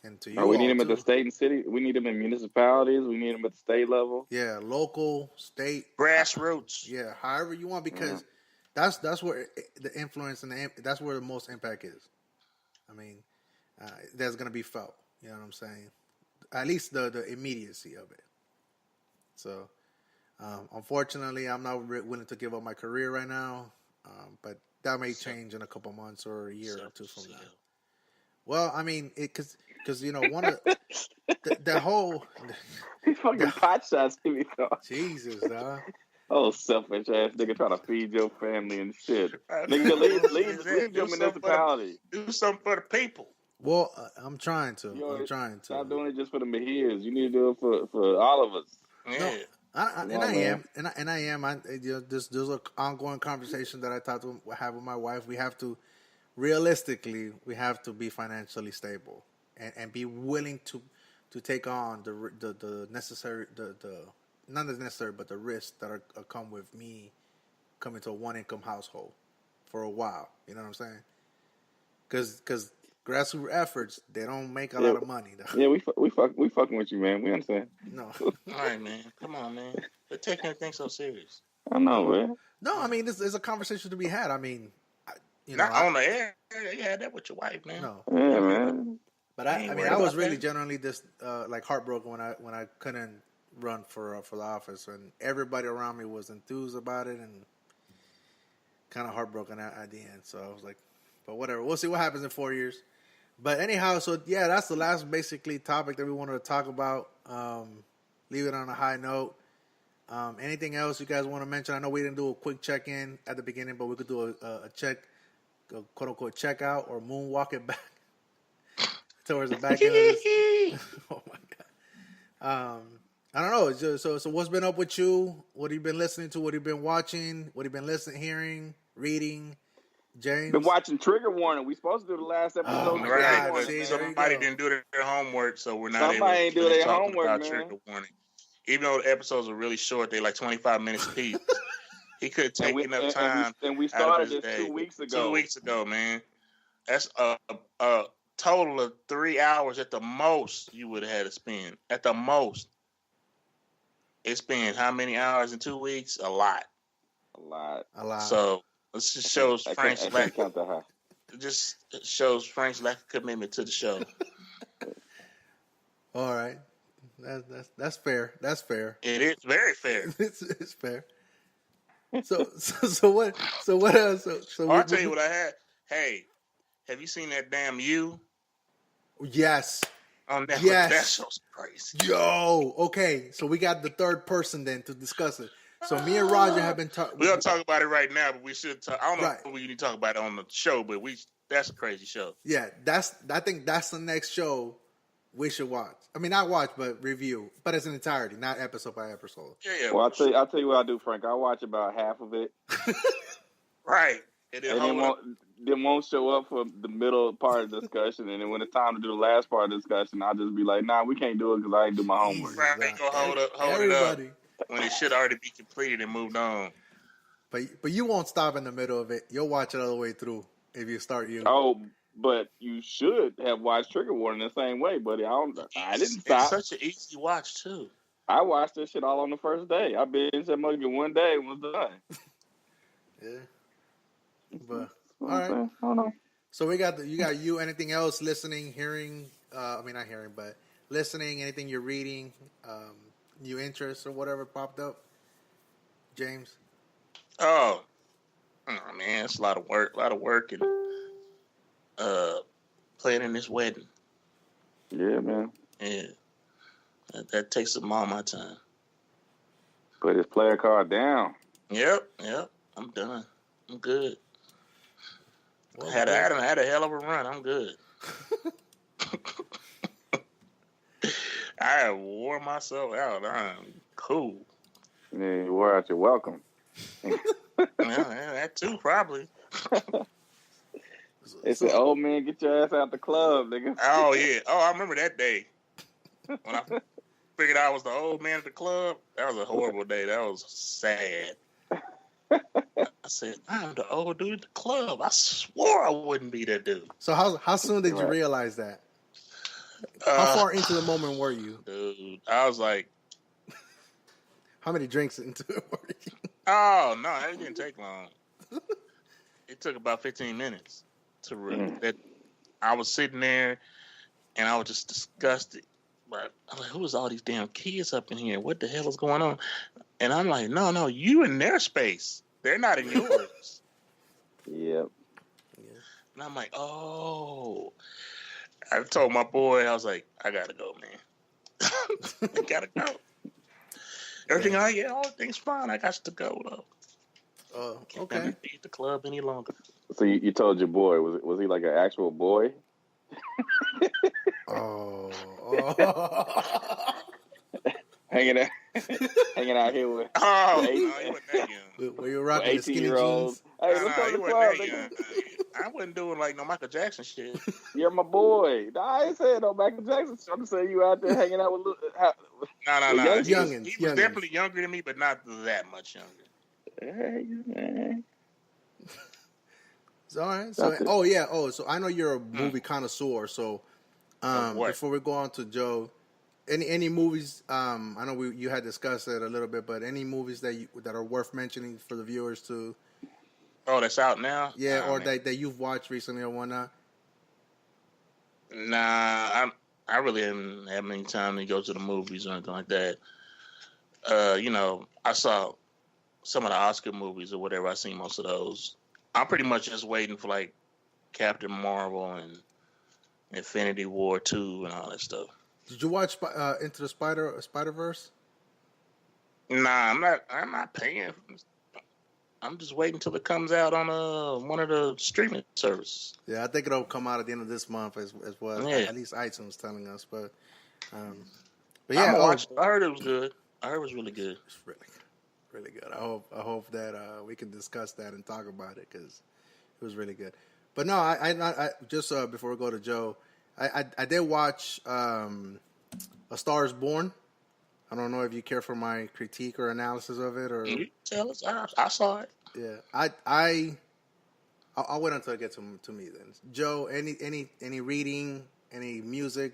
And to you, we need them at the state and city. We need them in municipalities. We need them at the state level. Yeah, local, state, grassroots. Yeah, however you want, because that's where the influence and that's where the most impact is. I mean, that's going to be felt. You know what I'm saying? At least the immediacy of it. So, unfortunately, I'm not willing to give up my career right now, but that may change in a couple months or a year or two from now. Well, I mean, because one of the whole he fucking pot shots to me, though. Jesus, dog. Oh, selfish ass nigga trying to feed your family and shit. Nigga, leave your municipality. Do something for the people. Well, I'm trying to. Stop doing it just for the Mejias. You need to do it for all of us. Yeah. No, I am. There's an ongoing conversation that I have with my wife. We have to. Realistically, we have to be financially stable and be willing to take on the necessary not necessary, but the risks that are come with me coming to a one income household for a while. You know what I'm saying? Because grassroots efforts, they don't make a lot of money. Though. Yeah, we fucking with you, man. We understand. No, all right, man. Come on, man. They're taking everything so serious. I know, man. No, I mean, there's a conversation to be had. I mean. Not on the air. You had that with your wife, man. No. Yeah, man. But I was really genuinely just like heartbroken when I couldn't run for the office, and everybody around me was enthused about it, and kind of heartbroken at the end. So I was like, but whatever. We'll see what happens in 4 years. But anyhow, so yeah, that's the last basically topic that we wanted to talk about. Leave it on a high note. Anything else you guys want to mention? I know we didn't do a quick check-in at the beginning, but we could do a check. Quote unquote check out or moonwalk it back towards the back end of this. Oh my god! I don't know. So what's been up with you? What have you been listening to? What have you been watching? What have you been listening, hearing, reading? James been watching Trigger Warning. We supposed to do the last episode. Right. See, somebody didn't do their homework, so we're not somebody able to do their talk homework, about man. Trigger Warning. Even though the episodes are really short, they're like 25 minutes each. He could take enough time. And we out of started his this day. 2 weeks ago. 2 weeks ago, man. That's a total of 3 hours at the most you would have had to spend. At the most. It's been how many hours in 2 weeks? A lot. A lot. So this just shows Frank's I lack. can't count that high. It just shows Frank's lack of commitment to the show. All right, that's fair. That's fair. It is very fair. It's fair. So what? So what else? I'll tell you what I had. Hey, have you seen that damn You? Yes. On Netflix. Yes. That show's crazy. Yo. Okay. So we got the third person then to discuss it. So me and Roger have been talking. We don't talk about it right now, but we should talk. I don't know Right. if we need to talk about it on the show, but that's a crazy show. Yeah, I think that's the next show we should watch. I mean, not watch, but review. But as an entirety, not episode by episode. Yeah. Well, I'll tell you what I do, Frank. I watch about half of it. Right. And then won't show up for the middle part of the discussion, and then when it's time to do the last part of the discussion, I'll just be like, "Nah, we can't do it because I ain't do my homework." Right. Ain't gonna hold it up when it should already be completed and moved on. But you won't stop in the middle of it. You'll watch it all the way through if you start you. Oh, but you should have watched Trigger Warning the same way, buddy. I didn't stop. It's such an easy watch too. I watched this shit all on the first day. I binged that mother one day and was done. Yeah. But all right. I don't know. So you got you. Anything else? Listening, hearing? I mean, not hearing, but listening. Anything you're reading? New interests or whatever popped up? James. Oh man, it's a lot of work. And planning this wedding. Yeah, man. Yeah, that takes up all my time. Put his player card down. Yep. I'm done. I'm good. Well, I had a hell of a run. I'm good. I wore myself out. I'm cool. Yeah, you wore out your welcome. Yeah, that too, probably. They said, "Old man, get your ass out the club, nigga." Oh yeah. Oh, I remember that day when I figured I was the old man at the club. That was a horrible day. That was sad. I said, I'm the old dude at the club. I swore I wouldn't be that dude. So how soon did you realize that? How far into the moment were you? Dude, I was like... How many drinks into it were you? Oh, no, it didn't take long. It took about 15 minutes to that. I was sitting there, and I was just disgusted. But I was like, who is all these damn kids up in here? What the hell is going on? And I'm like, no, you in their space. They're not in yours. Yep. And I'm like, oh. I told my boy, I was like, I gotta go, man. I gotta go. Everything's fine. I got to go though. Can't be at the club any longer. So you told your boy, was he like an actual boy? Oh. hanging out here with. Oh, no, he wasn't that young. Were you rocking the skinny jeans? Hey, No, let's go to he the wasn't club, that nigga. young. I wasn't doing like no Michael Jackson shit. You're my boy. No, I ain't saying no Michael Jackson. I'm just saying you out there hanging out with. No. He Youngins. was definitely younger than me, but not that much younger. Hey, man. All right. So, so I know you're a movie connoisseur. So, before we go on to Joe, any movies? I know you had discussed it a little bit, but any movies that are worth mentioning for the viewers to? Oh, that's out now. Yeah, or that you've watched recently or whatnot. Nah, I really haven't had any time to go to the movies or anything like that. I saw some of the Oscar movies or whatever. I seen most of those. I'm pretty much just waiting for like Captain Marvel and Infinity War 2 and all that stuff. Did you watch Into the Spider-Verse? Nah, I'm not paying. I'm just waiting until it comes out on one of the streaming services. Yeah, I think it'll come out at the end of this month as well. Yeah. At least iTunes telling us, but yeah, I heard it was good. I heard it was really good. It's really good. I hope that we can discuss that and talk about it because it was really good. But no, I just before we go to Joe, I did watch A Star Is Born. I don't know if you care for my critique or analysis of it, or You tell us. I saw it. yeah, I'll wait until it gets to me then. Joe, any reading, any music,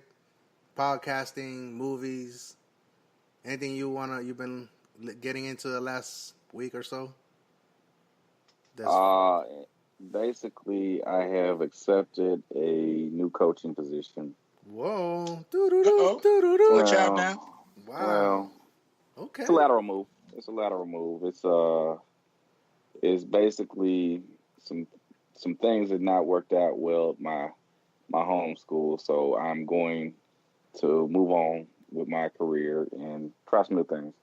podcasting, movies, anything you've been getting into the last week or so? Basically, I have accepted a new coaching position. Whoa. Watch out now. Wow. Well, okay. It's a lateral move. It's basically some things that not worked out well at my home school, so I'm going to move on with my career and try some new things.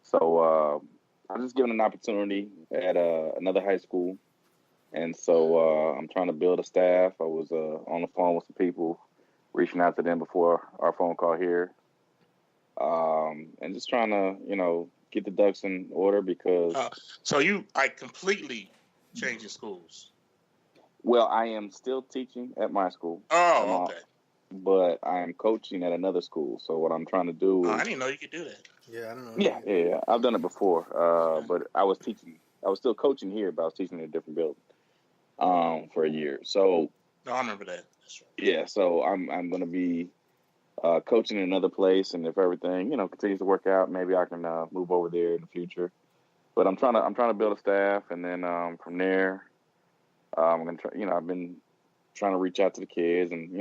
So I'm just given an opportunity at another high school, and so I'm trying to build a staff. I was on the phone with some people, reaching out to them before our phone call here, and just trying to get the ducks in order because. So you completely changing schools. Well, I am still teaching at my school. Oh, okay. But I am coaching at another school. So what I'm trying to do is... I didn't know you could do that. Yeah, I don't know. Yeah. I've done it before. But I was teaching. I was still coaching here, but I was teaching in a different building for a year. So... No, I remember that. That's right. Yeah, so I'm going to be coaching in another place, and if everything, continues to work out, maybe I can move over there in the future. But I'm trying to build a staff, and then from there... I'm gonna try. I've been trying to reach out to the kids, and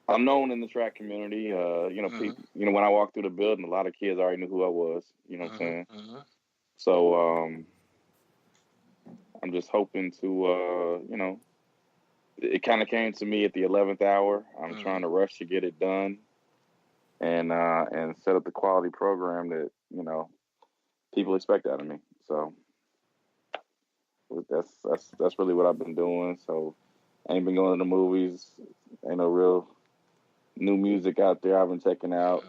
I'm known in the track community. People, when I walked through the building, a lot of kids already knew who I was. You know what I'm saying? So I'm just hoping to, it kind of came to me at the 11th hour. I'm trying to rush to get it done, and set up the quality program that people expect out of me. So. That's really what I've been doing. So I ain't been going to the movies. Ain't no real new music out there I've been checking out.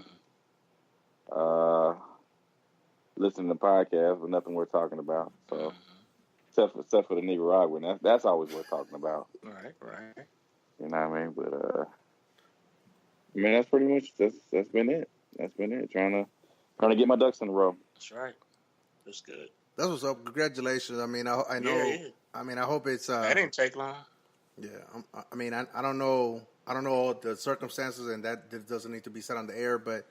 Listening to podcasts, but nothing worth talking about. So except for the Nicaraguan, that's always worth talking about. Right. You know what I mean? But that's pretty much that's been it. That's been it. Trying to get my ducks in a row. That's right. That's good. That's what's up. Congratulations. I mean, I know. Yeah. I mean, I hope it's. That didn't take long. Yeah. I mean, I don't know. I don't know all the circumstances, and that doesn't need to be said on the air. But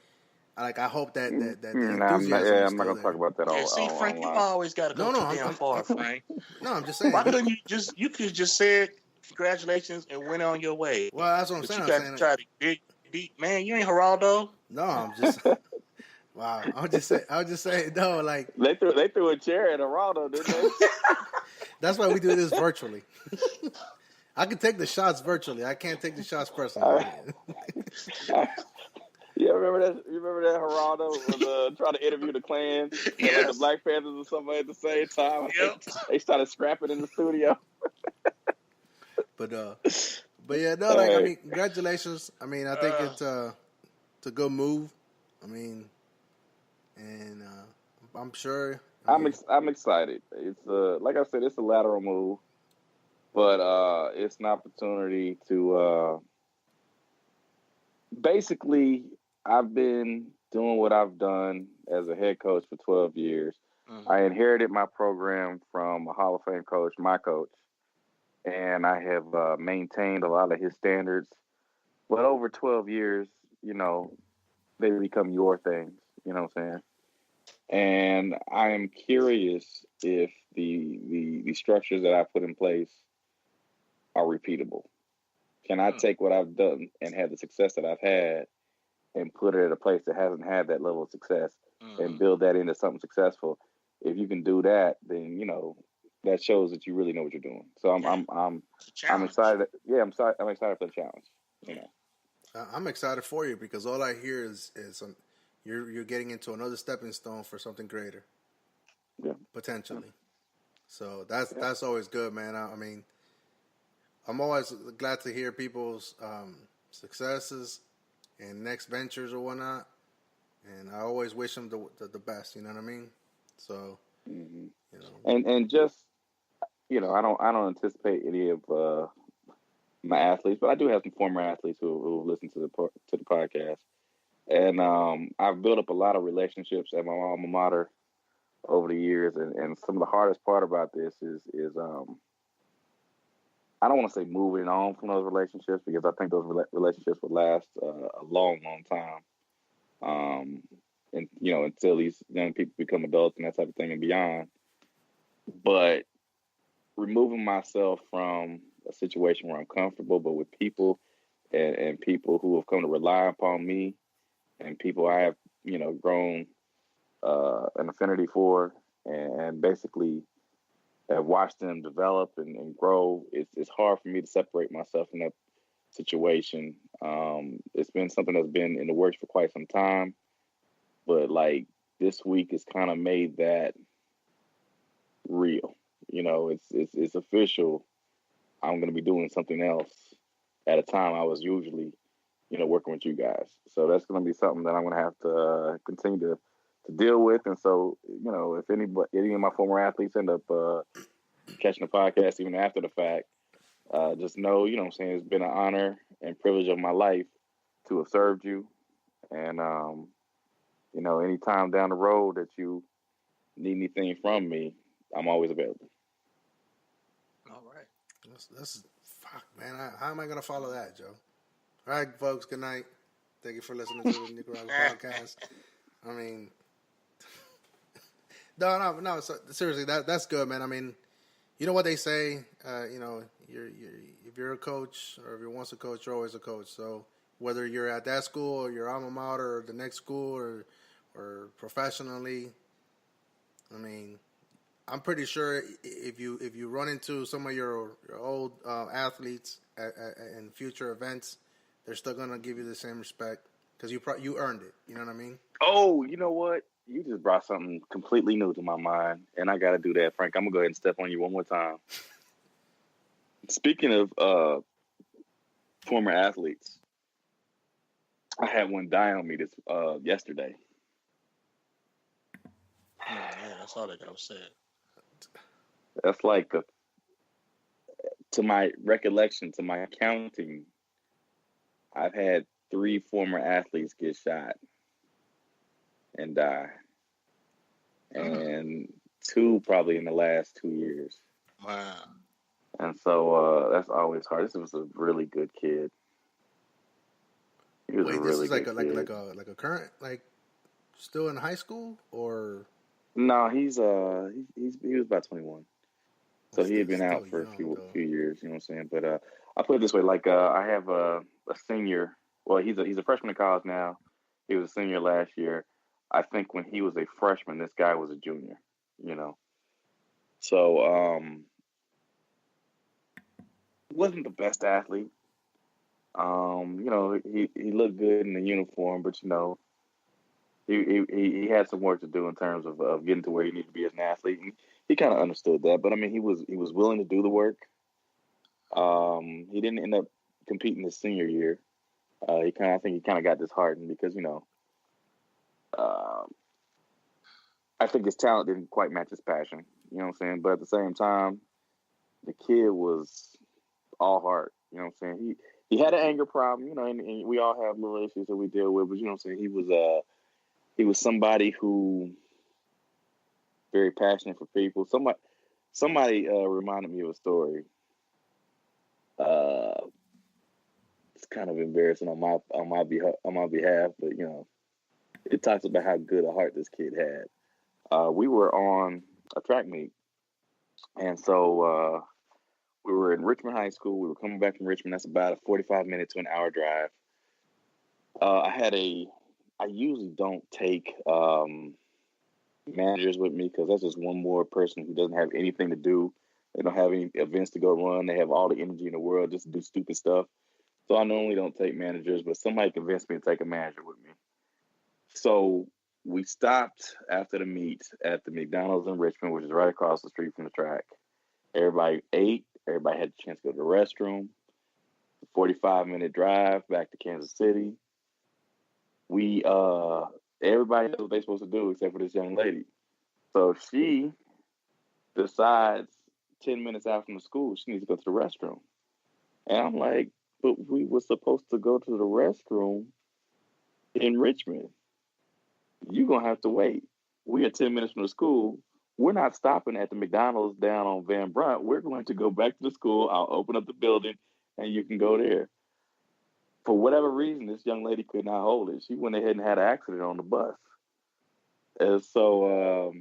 I hope that enthusiasm. I'm not gonna talk about that all. Yeah, see, Frank, you always got to go too damn far, Frank. No, I'm just saying. Why couldn't you could just say congratulations and went on your way? Well, that's what I'm saying. You got to try to dig deep, man. You ain't Geraldo. No, I'm just. Wow, I was just saying, no, like they threw a chair at Geraldo, didn't they? That's why we do this virtually. I can take the shots virtually. I can't take the shots personally. Yeah, remember that? You remember that Geraldo was trying to interview the Klan, and the Black Panthers or somebody at the same time. Yep. They started scrapping in the studio. But yeah, no, like I mean, congratulations. I mean, I think it's a good move. I mean. And I'm sure. I'm excited. It's like I said, it's a lateral move, but it's an opportunity to basically. I've been doing what I've done as a head coach for 12 years. I inherited my program from a Hall of Fame coach, my coach, and I have maintained a lot of his standards. But over 12 years, they become your things. You know what I'm saying? And I am curious if the structures that I put in place are repeatable. Can I take what I've done and have the success that I've had and put it at a place that hasn't had that level of success and build that into something successful? If you can do that, then that shows that you really know what you're doing. So I'm excited. Yeah, I'm excited for the challenge. I'm excited for you because all I hear is you're getting into another stepping stone for something greater. Yeah. Potentially. So that's always good, man. I mean, I'm always glad to hear people's successes and next ventures or whatnot. And I always wish them the best, you know what I mean? So, and just, I don't anticipate any of my athletes, but I do have some former athletes who listen to the podcast. And I've built up a lot of relationships at my alma mater over the years, and some of the hardest part about this is I don't want to say moving on from those relationships, because I think those relationships will last a long, long time. And until these young people become adults and that type of thing and beyond. But removing myself from a situation where I'm comfortable, but with people and people who have come to rely upon me, and people I have, grown an affinity for, and basically have watched them develop and grow. It's hard for me to separate myself from that situation. It's been something that's been in the works for quite some time, but like this week has kind of made that real. It's official. I'm going to be doing something else at a time I was usually, working with you guys. So that's going to be something that I'm going to have to continue to deal with. And so, if any of my former athletes end up catching the podcast even after the fact, just know, what I'm saying, it's been an honor and privilege of my life to have served you. And, anytime down the road that you need anything from me, I'm always available. All right. That's fuck, man. How am I gonna follow that, Joe? All right, folks. Good night. Thank you for listening to the Nicaragua podcast. I mean, no. So, seriously, that's good, man. I mean, you know what they say. You're if you're a coach or if you're once a coach, you're always a coach. So whether you're at that school or your alma mater or the next school or professionally, I mean, I'm pretty sure if you run into some of your old athletes in future events, they're still gonna give you the same respect because you earned it. You know what I mean? Oh, you know what? You just brought something completely new to my mind, and I got to do that, Frank. I'm gonna go ahead and step on you one more time. Speaking of former athletes, I had one die on me this yesterday. Yeah, that's all that I was saying. That's like to my recollection, to my counting, I've had 3 former athletes get shot and die, and 2 probably in the last 2 years. Wow. And so that's always hard. This was a really good kid. He was Wait, a this really is like good a kid. like a current, like still in high school or? No, he was about 21. So he had been out for young, a few years, you know what I'm saying? But I put it this way, like I have a senior. Well, he's a freshman in college now. He was a senior last year. I think when he was a freshman, this guy was a junior, So wasn't the best athlete. He looked good in the uniform, but he had some work to do in terms of getting to where he needed to be as an athlete. And he kind of understood that, but I mean, he was willing to do the work. He didn't end up competing his senior year. I think he kind of got disheartened because I think his talent didn't quite match his passion. You know what I'm saying? But at the same time, the kid was all heart. You know what I'm saying? He had an anger problem. And we all have little issues that we deal with. But you know what I'm saying? He was somebody who very passionate for people. Somebody reminded me of a story. It's kind of embarrassing on my behalf, but it talks about how good a heart this kid had. We were on a track meet, and so we were in Richmond High School. We were coming back from Richmond. That's about a 45-minute to an hour drive. I usually don't take managers with me because that's just one more person who doesn't have anything to do. They don't have any events to go run. They have all the energy in the world just to do stupid stuff. So I normally don't take managers, but somebody convinced me to take a manager with me. So we stopped after the meet at the McDonald's in Richmond, which is right across the street from the track. Everybody ate. Everybody had a chance to go to the restroom. 45-minute drive back to Kansas City. Everybody knows what they're supposed to do except for this young lady. So she decides 10 minutes out from the school, she needs to go to the restroom. And I'm like, but we were supposed to go to the restroom in Richmond, you're going to have to wait. We are 10 minutes from the school. We're not stopping at the McDonald's down on Van Brunt. We're going to go back to the school. I'll open up the building, and you can go there. For whatever reason, this young lady could not hold it. She went ahead and had an accident on the bus. And so,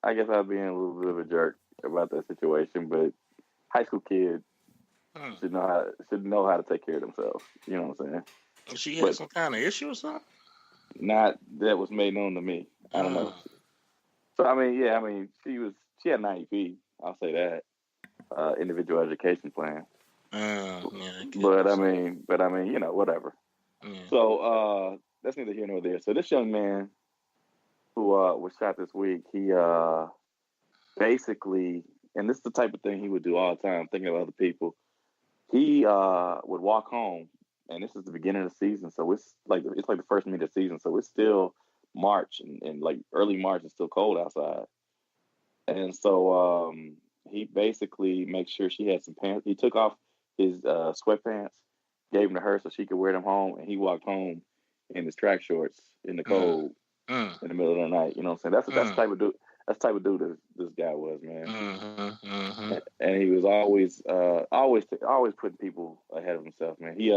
I guess I was being a little bit of a jerk about that situation, but high school kids should know how to take care of themselves. You know what I'm saying? She had some kind of issue or something? Not that was made known to me. I don't know. So she had an IEP. I'll say that. Individual education plan. But whatever. Yeah. So that's neither here nor there. So this young man who was shot this week, he basically, and this is the type of thing he would do all the time, thinking of other people. He would walk home, and this is the beginning of the season, so it's like the first meet of the season, so it's still March, and like early March, it's still cold outside, and so he basically makes sure she had some pants. He took off his sweatpants, gave them to her so she could wear them home, and he walked home in his track shorts in the cold in the middle of the night. You know what I'm saying? That's the type of dude. That's the type of dude this guy was, man. And he was always putting people ahead of himself, man. He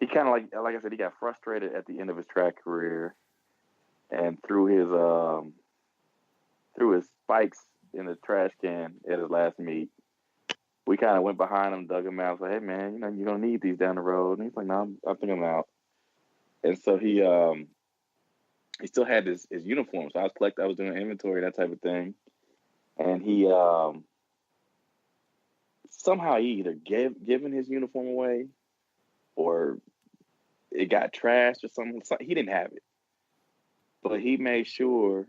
kind of like I said, he got frustrated at the end of his track career, and threw his spikes in the trash can at his last meet. We kind of went behind him, dug him out, said, "Hey, man, you're gonna need these down the road." And he's like, "No, I think I'm out." And so he still had his uniform. So I was doing inventory, that type of thing. And he somehow he either given his uniform away, or it got trashed or something. He didn't have it, but he made sure.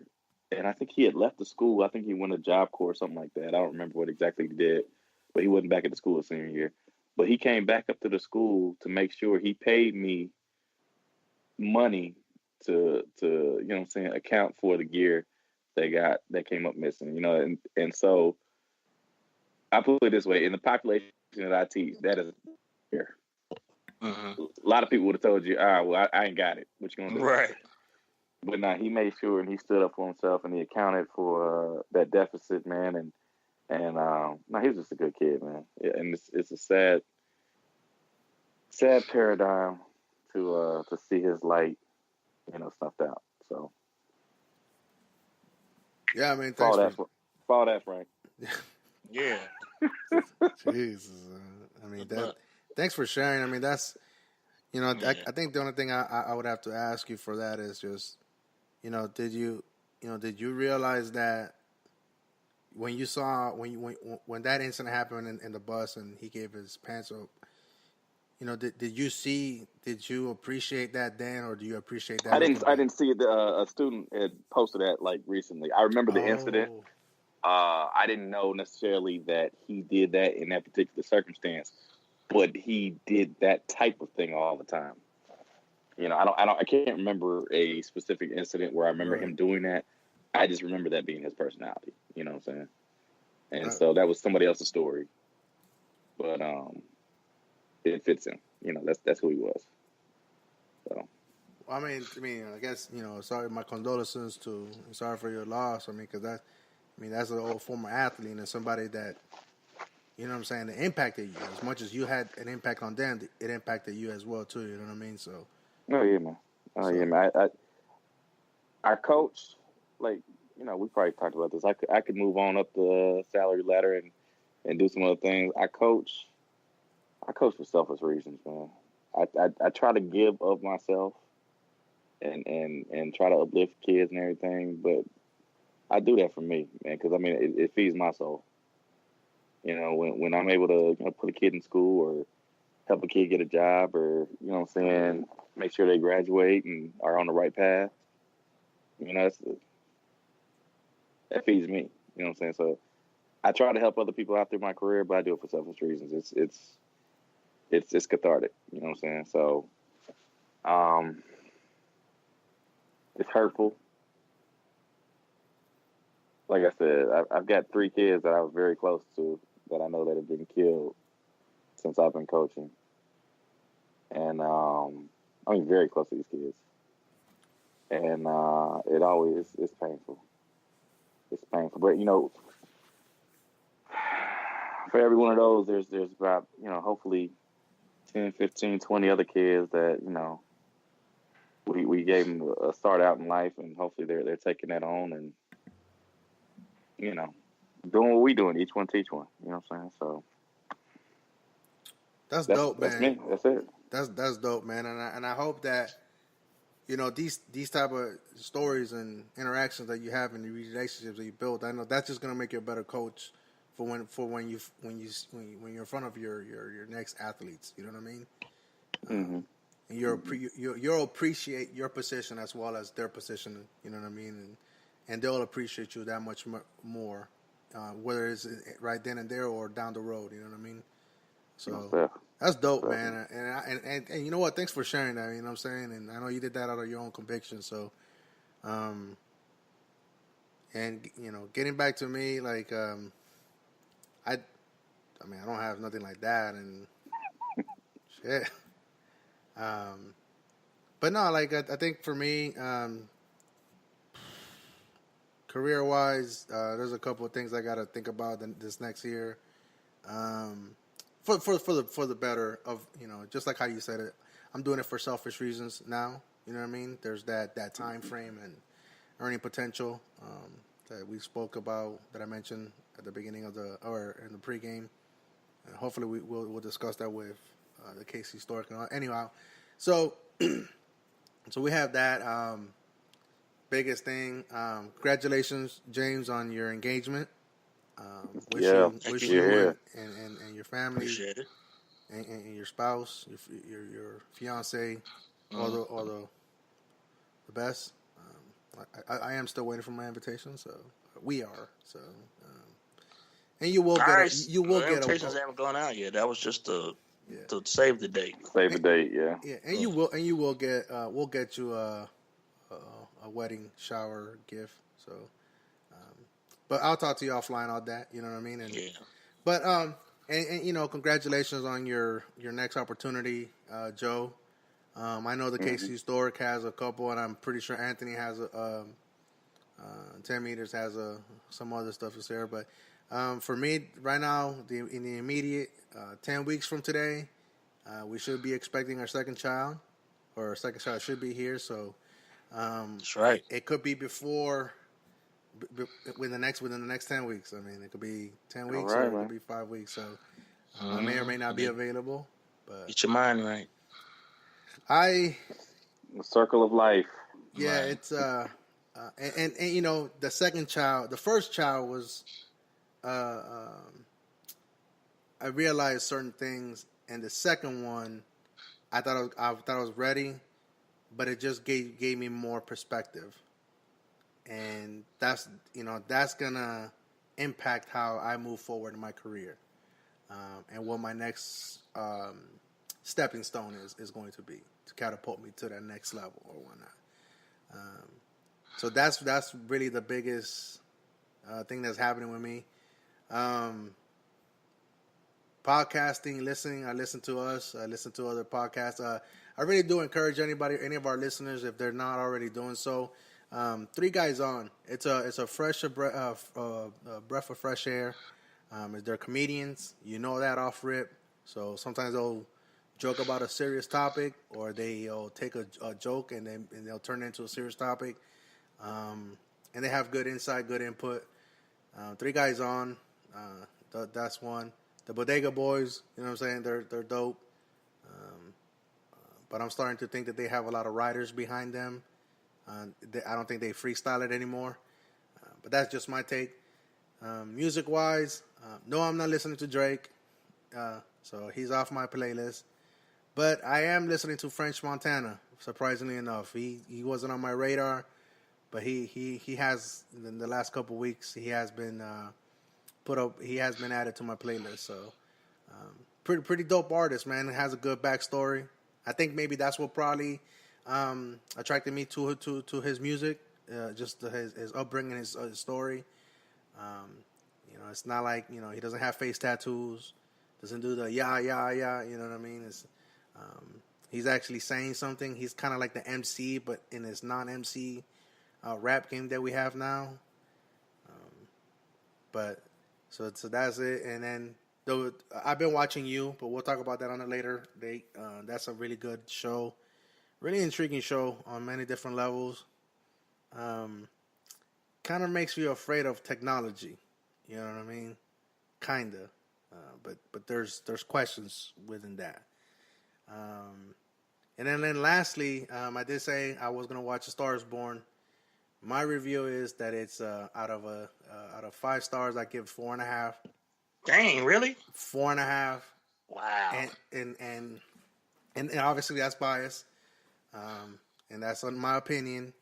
And I think he had left the school. I think he went to Job Corps or something like that. I don't remember what exactly he did, but he wasn't back at the school his senior year. But he came back up to the school to make sure he paid me money to you know what I'm saying, account for the gear that came up missing, and so I put it this way: in the population that I teach, that is here. A lot of people would have told you, well, I ain't got it. What you gonna do? Right. But now he made sure, and he stood up for himself, and he accounted for that deficit, man. And he was just a good kid, man. Yeah, and it's a sad paradigm to see his light, snuffed out. So yeah, I mean, follow that, Frank. Yeah. Jesus, I mean that. Thanks for sharing. I mean, that's I think the only thing I would have to ask you for that is just, did you realize that when you saw when that incident happened in the bus and he gave his pants up, did you appreciate that then, or do you appreciate that? I didn't see it. A student had posted that like recently. I remember the incident. I didn't know necessarily that he did that in that particular circumstance, but he did that type of thing all the time. I can't remember a specific incident where I remember him doing that. I just remember that being his personality. You know what I'm saying? And so that was somebody else's story, but it fits him. That's who he was. So. Well, I guess sorry, my condolences sorry for your loss. Because that's an old former athlete and somebody that, you know what I'm saying, that impacted you as much as you had an impact on them. It impacted you as well too. You know what I mean? So. Oh yeah, man. Our coach, we probably talked about this. I could move on up the salary ladder and do some other things. I coach for selfish reasons, man. I try to give of myself and try to uplift kids and everything, but I do that for me, man, because it feeds my soul. When I'm able to put a kid in school or help a kid get a job, or make sure they graduate and are on the right path, that feeds me. You know what I'm saying? So I try to help other people out through my career, but I do it for selfish reasons. It's cathartic. You know what I'm saying? So it's hurtful. Like I said, I've got 3 kids that I was very close to that I know that have been killed since I've been coaching. and I mean very close to these kids, and it always it's painful. It's painful, but for every one of those, there's about hopefully 10, 15, 20 other kids that we gave them a start out in life, and hopefully they're taking that on and doing what we doing. Each one teach one. You know what I'm saying? So that's dope, man. That's me. That's it. That's dope, man. And I hope that these type of stories and interactions that you have in the relationships that you build. I know that's just gonna make you a better coach for when you're in front of your next athletes. You know what I mean? Mm-hmm. And you'll appreciate your position as well as their position. You know what I mean? And they'll appreciate you that much more, whether it's right then and there or down the road. You know what I mean? So that's dope, man. And you know what? Thanks for sharing that. You know what I'm saying? And I know you did that out of your own conviction. So, and getting back to me, like, I mean, I don't have nothing like that, and shit. But no, like I think for me, career-wise, there's a couple of things I got to think about this next year. For the better of just like how you said it, I'm doing it for selfish reasons now. You know what I mean? There's that time frame and earning potential that we spoke about, that I mentioned at the beginning of or in the pregame. And hopefully we'll discuss that with the DAKCSTORK. Anyhow, so we have that biggest thing. Congratulations, James, on your engagement. Wish you and your family, appreciate it, and your spouse, your fiance, all the best. I am still waiting for my invitation, so we are. So, and you will get invitations haven't gone out yet. That was just to save the date. Save the date, yeah. Yeah, and you will get we'll get you a wedding shower gift. So. But I'll talk to you offline on that. You know what I mean? And, yeah. But and congratulations on your next opportunity, Joe. I know the DAKCSTORK has a couple, and I'm pretty sure Anthony has 10 meters has some other stuff is there. But for me right now, in the immediate 10 weeks from today, we should be expecting our second child, or our second child should be here. So that's right. It could be before. Within the next 10 weeks. I mean, it could be 10 weeks or it could be 5 weeks. So I may or may not be available. But get your mind right. The circle of life. Yeah, right. It's and the first child was I realized certain things, and the second one I thought I was ready, but it just gave me more perspective. And that's gonna impact how I move forward in my career, and what my next stepping stone is going to be to catapult me to that next level or whatnot. So that's really the biggest thing that's happening with me. Podcasting, listening. I listen to us. I listen to other podcasts. I really do encourage any of our listeners, if they're not already doing so. 3 Guys On. It's a fresh breath of fresh air. They're comedians. You know that off rip. So sometimes they'll joke about a serious topic, or they'll take a joke and they'll turn it into a serious topic. And they have good insight, good input. 3 Guys On. That's one. The Bodega Boys. You know what I'm saying? They're dope. But I'm starting to think that they have a lot of writers behind them. I don't think they freestyle it anymore, but that's just my take. Music-wise, no, I'm not listening to Drake, so he's off my playlist. But I am listening to French Montana, surprisingly enough. He wasn't on my radar, but he has, in the last couple of weeks, he has been added to my playlist. So pretty dope artist, man. He has a good backstory. I think maybe that's what probably attracted me to his music, just his upbringing, his story. It's not like he doesn't have face tattoos, doesn't do the yeah. You know what I mean? It's He's actually saying something. He's kind of like the MC, but in his non-MC rap game that we have now. But so that's it. And then I've been watching You, but we'll talk about that on a later date. That's a really good show, really intriguing show on many different levels. Kind of makes you afraid of technology. You know what I mean? Kinda. But there's questions within that. And then lastly, I did say I was gonna watch A Star Is Born. My review is that it's out of 5 stars, I give 4.5. Dang, really? 4.5. Wow. And obviously that's biased, and that's on my opinion.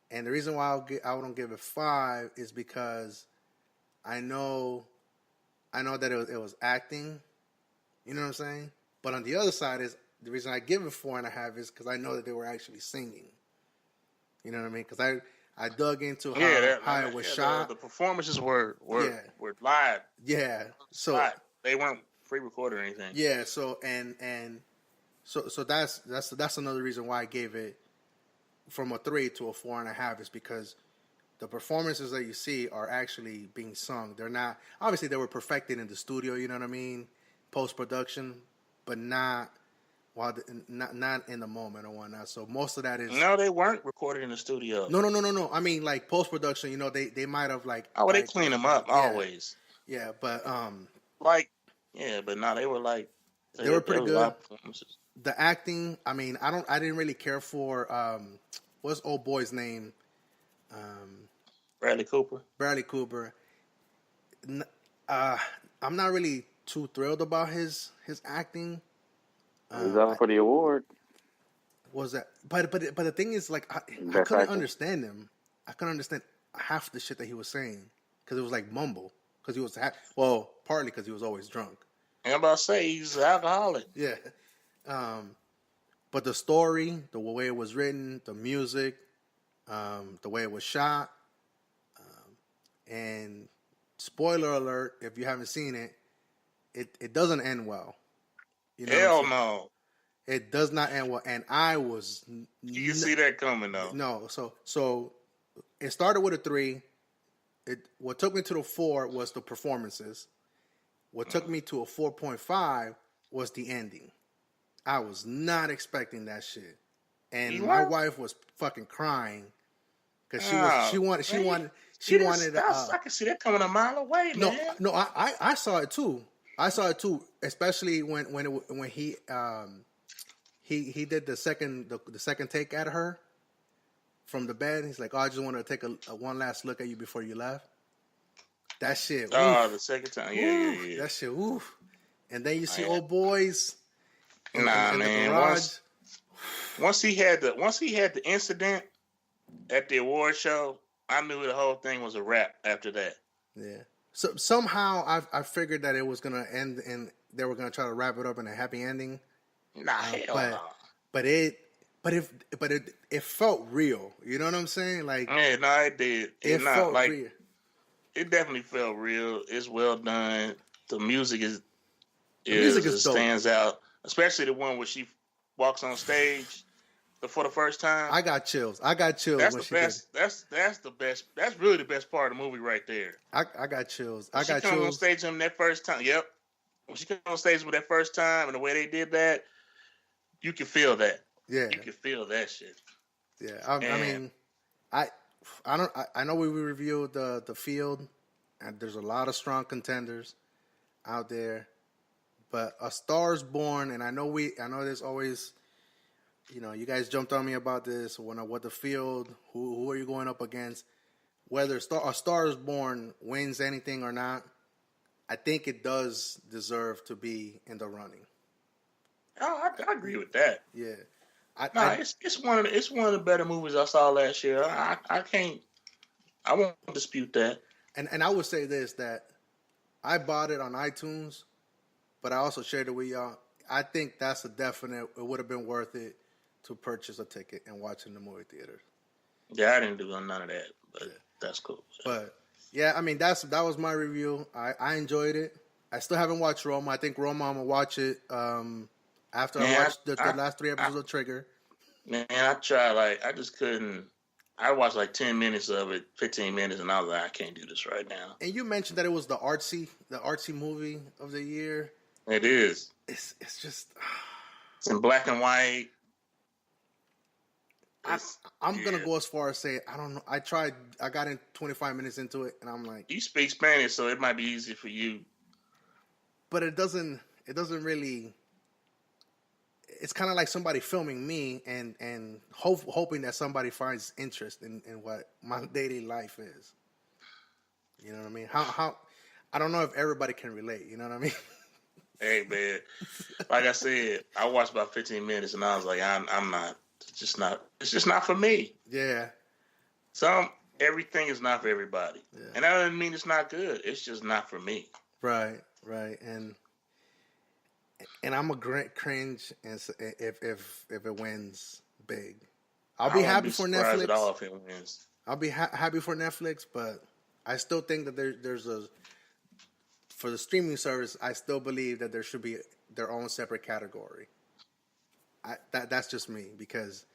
And the reason why I don't give it 5 is because I know that it was acting. You know what I'm saying? But on the other side is the reason I give it 4.5 is because I know that they were actually singing. You know what I mean? Because I dug into how it was shot. The performances were live. Yeah. So live. They weren't pre-recorded or anything. Yeah. So so that's another reason why I gave it from a 3 to a 4.5 is because the performances that you see are actually being sung. They're not, obviously they were perfected in the studio. You know what I mean? Post-production, but not in the moment or whatnot. So most of that is... No, they weren't recorded in the studio. No. I mean, like, post-production, you know, they might have, like... Oh, they clean them up, always. Yeah, but... but no, they were, like... They were pretty good. The acting, I mean, I didn't really care for... what's old boy's name? Bradley Cooper. I'm not really too thrilled about his acting. He's up for the award. Was that? But the thing is, like, I couldn't understand him. I couldn't understand half the shit that he was saying because it was like mumble. Because he was partly because he was always drunk. I'm about to say he's an alcoholic. Yeah. But the story, the way it was written, the music, the way it was shot, and spoiler alert, if you haven't seen it, it doesn't end well. You know Hell no. It does not end well. And I was... You see that coming, though. No. So it started with a 3. What took me to the 4 was the performances. What took me to a 4.5 was the ending. I was not expecting that shit. And my wife was fucking crying because she wanted. I can see that coming a mile away, man. No, I saw it too. Especially when he did the second take at her from the bed. He's like, "Oh, I just wanted to take a one last look at you before you left." That shit. Oh, the second time, yeah. That shit. Oof. And then you see old boys. In man. Once he had the incident at the award show, I knew the whole thing was a wrap after that. Yeah. So somehow I figured that it was gonna end and they were gonna try to wrap it up in a happy ending. Hell no. But it felt real. You know what I'm saying? Like, yeah, no, it did. It felt like real. It definitely felt real. It's well done. The music stands out, especially the one where she walks on stage for the first time. I got chills. That's the best. That's the best. That's really the best part of the movie right there. I got chills. She comes on stage with him that first time. Yep. When she comes on stage with that first time and the way they did that, you can feel that. Yeah. You can feel that shit. Yeah. I know we reviewed the field, and there's a lot of strong contenders out there. But A Star Is Born, and I know there's always, you guys jumped on me about this. What the field, who are you going up against? Whether A Star Is Born wins anything or not, I think it does deserve to be in the running. Oh, I agree with that. Yeah. It's one of the better movies I saw last year. I won't dispute that. And I would say this, that I bought it on iTunes, but I also shared it with y'all. I think that's a definite. It would have been worth it to purchase a ticket and watch it in the movie theater. Yeah, I didn't do none of that, but that's cool. But yeah, I mean that was my review. I enjoyed it. I still haven't watched Roma. I think Roma, I'm gonna watch it After Man, I watched the last 3 episodes of Trigger. Man, I tried. Like, I just couldn't. I watched like 10 minutes of it, 15 minutes, and I was like, I can't do this right now. And you mentioned that it was the artsy movie of the year. It is. It's just. It's in black and white. I'm gonna go as far as say I don't know. I got in 25 minutes into it, and I'm like, you speak Spanish, so it might be easy for you. But it doesn't really. It's kind of like somebody filming me and hoping that somebody finds interest in what my daily life is. You know what I mean? How I don't know if everybody can relate. You know what I mean? Hey man, like I said, I watched about 15 minutes and I was like, I'm not. It's just not for me. Yeah. Everything is not for everybody, and that doesn't mean it's not good. It's just not for me. Right. And I'm a cringe if it wins big. I'll be happy for Netflix. At all if it wins. I'll be happy for Netflix, but I still think that there's for the streaming service. I still believe that there should be their own separate category. That's just me, because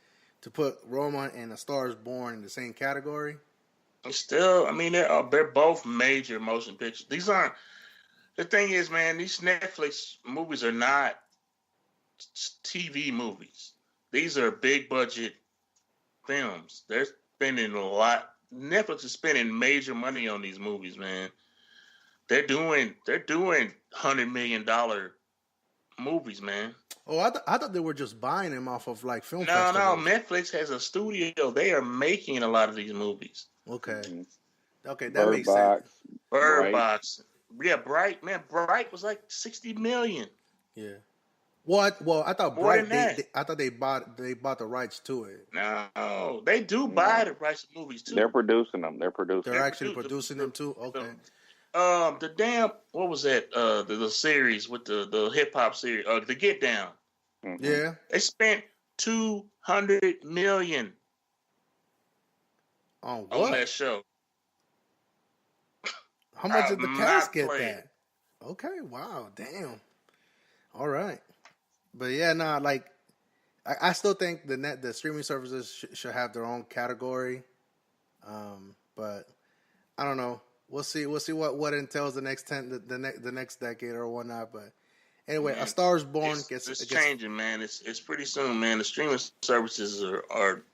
to put Roma and A Star Is Born in the same category. Still, I mean, they're both major motion pictures. These aren't. The thing is, man, these Netflix movies are not TV movies. These are big budget films. They're spending a lot. Netflix is spending major money on these movies, man. They're doing $100 million movies, man. Oh, I thought they were just buying them off of like film. No, Netflix has a studio. They are making a lot of these movies. Okay, that Bird makes Box, sense. Bird Box. Yeah, Bright, man. Bright was like $60 million. Yeah. Well, I thought More Bright. than that. I thought they bought the rights to it. No, they do buy the rights to movies too. They're producing them. They're actually producing them too. Okay. The damn, what was that? The series with the hip hop series, the Get Down. Mm-hmm. Yeah. They spent $200 million on that show. How much did the cast get that? Okay, wow, damn. All right, but yeah, like I still think the streaming services should have their own category. But I don't know. We'll see what entails the next the next decade or whatnot. But anyway, A Star Is Born it's changing, man. It's pretty soon, man. The streaming services are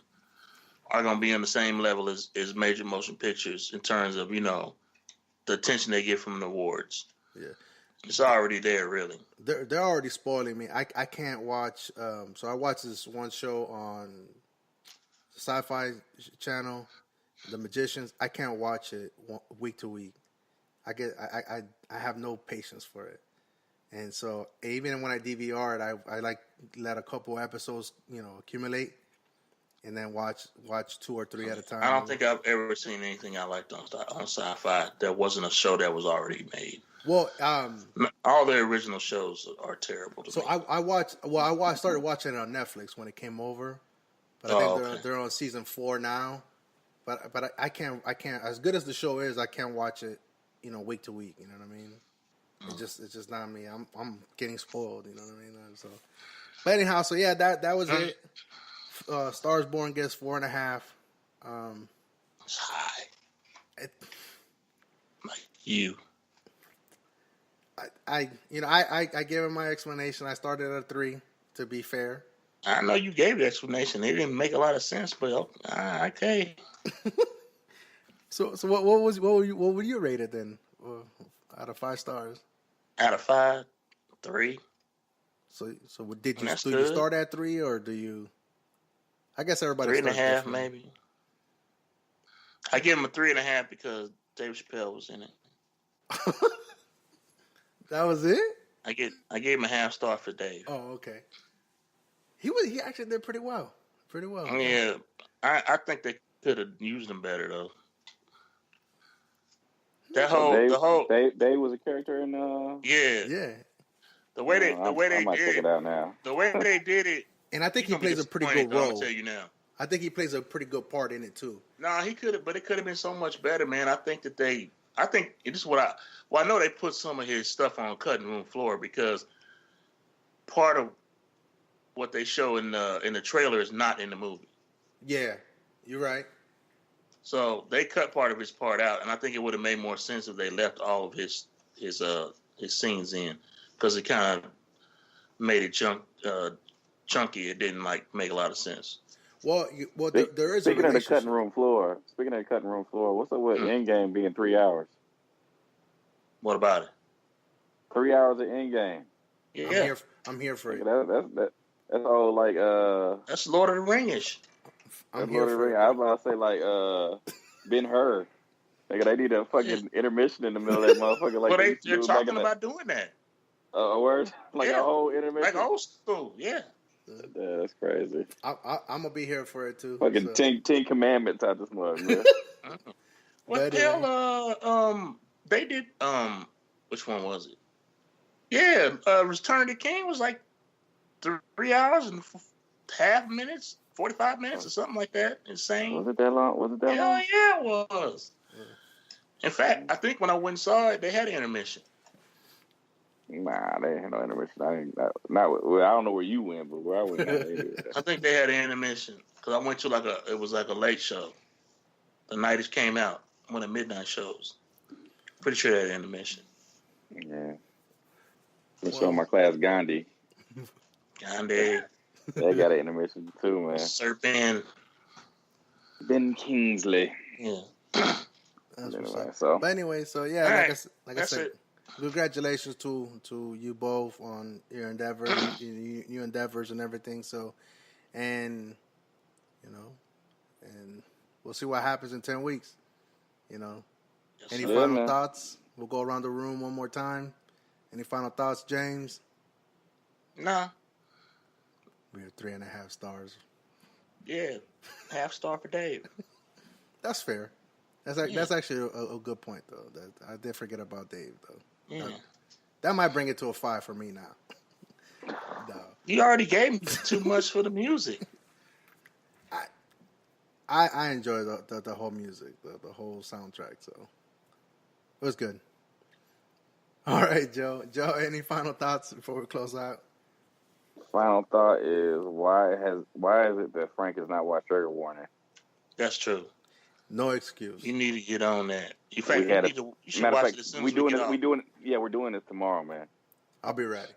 going to be on the same level as major motion pictures in terms of, you know, the attention they get from the awards. Yeah, it's already there, really. They're already spoiling me. I can't watch. So I watched this one show on the Sci-Fi Channel, The Magicians. I can't watch it week to week. I have no patience for it, and so even when I DVR it, I like let a couple episodes, you know, accumulate, and then watch 2 or 3 at a time. I don't think I've ever seen anything I liked on Sci-Fi that wasn't a show that was already made. Well, all their original shows are terrible to me. I started watching it on Netflix when it came over, but I think they're on season 4 now. But I can't as good as the show is, I can't watch it, you know, week to week. You know what I mean? It's just not me. I'm getting spoiled. You know what I mean? So, but anyhow, so yeah, that was it. Star Is Born gets 4.5. It's high. Like you. I gave him my explanation. I started at 3, to be fair. I know you gave the explanation. It didn't make a lot of sense, but okay. So what would you rate it then? Out of 5 stars? Out of 5, 3. So do you start at 3 or do you? I guess everybody 3.5 maybe. I give him a 3.5 because Dave Chappelle was in it. That was it? I gave him a half star for Dave. Oh, okay. He actually did pretty well. Yeah, I think they could have used him better though. Dave was a character in yeah. The way they did it, and I think he plays a pretty good role. I'll tell you now. I think he plays a pretty good part in it too. No, he could have, but it could have been so much better, man. I think this is what I know they put some of his stuff on cutting room floor because part of what they show in the trailer is not in the movie. Yeah, you're right. So they cut part of his part out, and I think it would have made more sense if they left all of his scenes in, because it kind of made it chunky. It didn't make a lot of sense. Well, there is speaking a of the cutting room floor. Speaking of the cutting room floor, what's up with Endgame being 3 hours? What about it? 3 hours of Endgame. Yeah, I'm here for it. That's all like that's Lord of the Ring-ish. I'm here for it. I was about to say like Ben-Hur. Like they need a fucking intermission in the middle of that motherfucker. Like Well, they're talking about doing that. Word? Like a whole intermission? Like old school, yeah. Yeah, that's crazy. I'm gonna be here for it too. Fucking 10 Commandments out this mug, man. What the hell? They did. Which one was it? Yeah, Return of the King was like 3 hours and half minutes, 45 minutes, or something like that. Insane. Was it that long? Hell yeah, it was. In fact, I think when I went and saw it, they had an intermission. Nah, they ain't had no intermission. I don't know where you went, but where I went, I think they had an intermission because I went to it was like a late show. The night it came out, one of the midnight shows. Pretty sure they had an intermission. Yeah. I'm showing my class Gandhi. Gandhi. They got an intermission too, man. Sir Ben Kingsley. Yeah. But anyway, so yeah, right. like I said, congratulations to you both on your endeavors, your endeavors and everything. So, and we'll see what happens in 10 weeks. Any final thoughts? We'll go around the room one more time. Any final thoughts, James? Nah. We're 3.5 stars. Yeah, half star for Dave. That's fair. That's actually a good point, though. That I did forget about Dave, though. Yeah. That might bring it to a 5 for me now. No. You already gave me too much for the music. I enjoy the whole music, the whole soundtrack. So it was good. All right, Joe. Joe, any final thoughts before we close out? Final thought is why is it that Frank has not watched Trigger Warning? That's true. No excuse. You need to get on that. In fact, you should watch it as soon as we get off. We're doing this tomorrow, man. I'll be ready.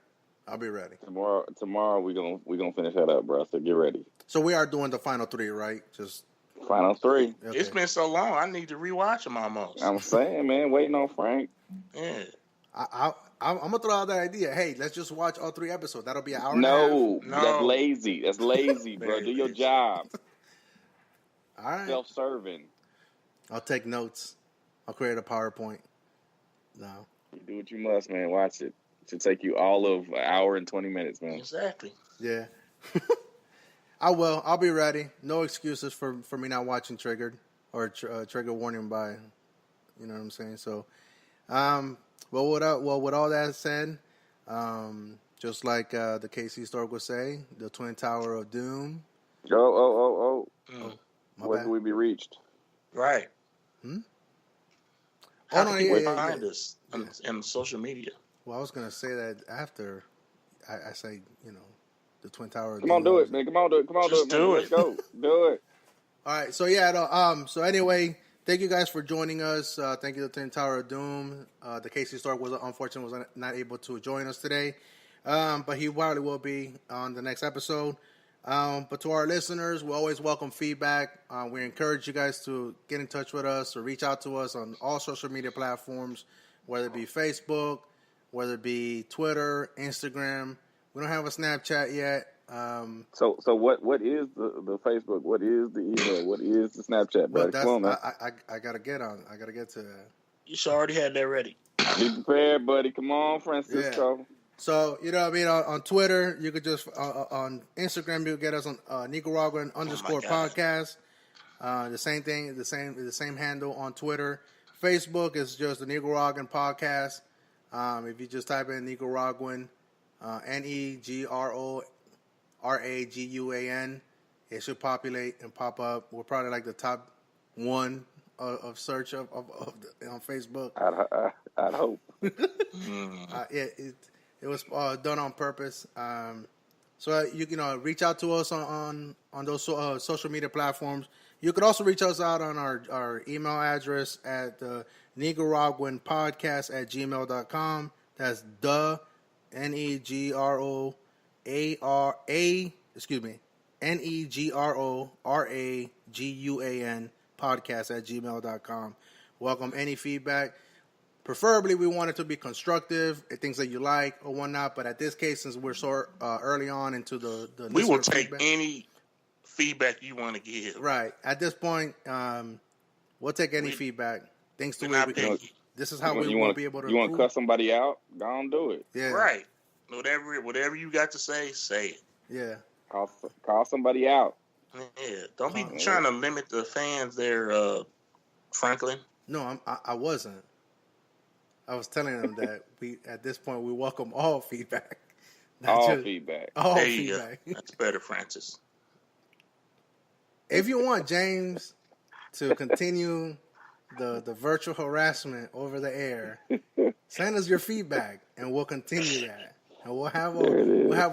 Tomorrow we gonna finish that up, bro. So get ready. So we are doing the final 3, right? Just final 3. Okay. It's been so long. I need to rewatch them almost. I'm saying, man, waiting on Frank. Yeah. I'm gonna throw out that idea. Hey, let's just watch all 3 episodes. That'll be an hour. No, that's lazy. That's lazy, bro. Do your job. All right. Self-serving. I'll take notes. I'll create a PowerPoint. No. You do what you must, man. Watch it. It should take you all of an hour and 20 minutes, man. Exactly. Yeah. I will. I'll be ready. No excuses for me not watching Triggered or Trigger Warning by, you know what I'm saying? So, with all that said, just like the DAKCSTORK would say, the Twin Tower of Doom. Oh. Where can we be reached? Right. How can people find us on social media? Well, I was going to say that after I say, the Twin Tower of Doom. Come on, do it, man. Come on, do it, man. Let's go. Do it. All right. So, yeah. So, anyway, thank you guys for joining us. Thank you to the Twin Tower of Doom. The DAKCSTORK was not able to join us today. But he probably will be on the next episode. But to our listeners, we always welcome feedback. We encourage you guys to get in touch with us or reach out to us on all social media platforms, whether it be Facebook, whether it be Twitter, Instagram. We don't have a Snapchat yet. So what is the Facebook? What is the email? What is the Snapchat, buddy? Come on, man. I gotta get on. I gotta get to that. You should already had that ready. Be prepared, buddy. Come on, Francisco. Yeah. So, you know what I mean? On Twitter, you could just, on Instagram, you'll get us on Nicaraguan _podcast. The same thing, the same handle on Twitter. Facebook is just the Nicaraguan podcast. If you just type in Nicaraguan, NEGRORAGUAN, it should populate and pop up. We're probably like the top 1 of search on Facebook. I'd hope. It was done on purpose. So you can reach out to us on those social media platforms. You could also reach us out on our email address at the NegroAragPodcast@gmail.com. That's the NegroAragun podcast@gmail.com. Welcome any feedback. Preferably, we want it to be constructive, things that you like or whatnot. But at this case, since we're so early on into the we will take feedback, any feedback you want to give. right at this point, we'll take any feedback. Things to where we can. This is how we will be able to. You want to cut somebody out? Go on, do it. Yeah. Right. Whatever you got to say it. Yeah. Call somebody out. Yeah. Don't be trying to limit the fans there, Franklin. No, I wasn't. I was telling them that at this point we welcome all feedback. All feedback. All there feedback. You go. That's better, Francis. If you want James to continue the virtual harassment over the air, send us your feedback and we'll continue that. And we'll have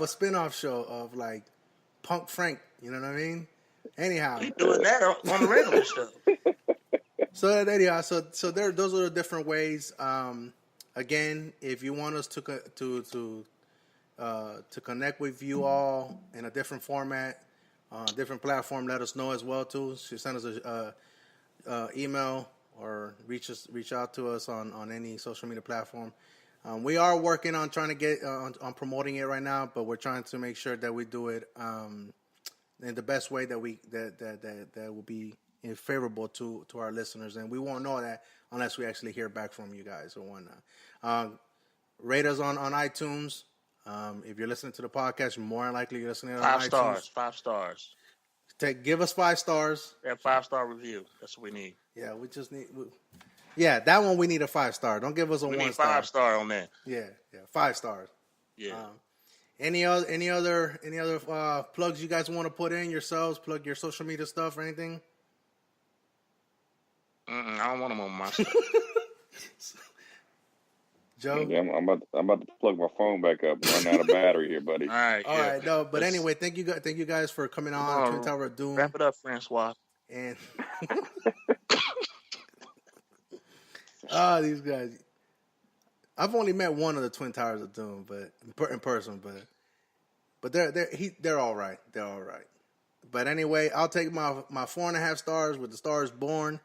a spin-off show of like Punk Frank, you know what I mean? Anyhow. We doing that on the regular show. So anyhow, so there those are the different ways. Again, if you want us to connect with you all in a different format, different platform, let us know as well too. So send us a email or reach out to us on any social media platform. We are working on trying to get on promoting it right now, but we're trying to make sure that we do it in the best way that will be favorable to our listeners, and we won't know that unless we actually hear back from you guys or whatnot. Rate us on iTunes. If you're listening to the podcast, more than likely you're listening on iTunes. 5 stars. Give us 5 stars. That 5-star review. That's what we need. Yeah, we just need. That one we need a 5-star. Don't give us a 1 star. 5 star on that. Yeah, 5 stars. Yeah. Any other plugs you guys want to put in yourselves? Plug your social media stuff or anything? I don't want them on my stuff. Joe? Yeah, I'm about to plug my phone back up. I'm running out of battery here, buddy. All right. No, but anyway, thank you guys for coming on Twin Tower of Doom. Wrap it up, Francois. And these guys. I've only met one of the Twin Towers of Doom, but in person, but they're all right. They're all right. But anyway, I'll take my 4.5 stars with the stars born.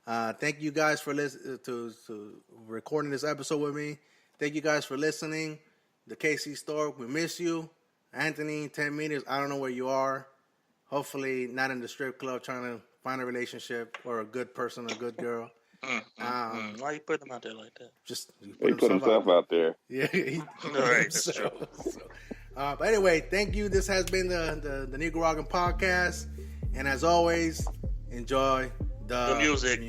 Thank you guys for listening to recording this episode with me. Thank you guys for listening. The DAKCSTORK, we miss you. Anthony, 10 meters, I don't know where you are. Hopefully not in the strip club trying to find a relationship or a good person, a good girl. Why you put him out there like that? He put himself out there. Yeah. All right, that's true. But anyway, thank you. This has been the Nicaraguan podcast. And as always, enjoy the music.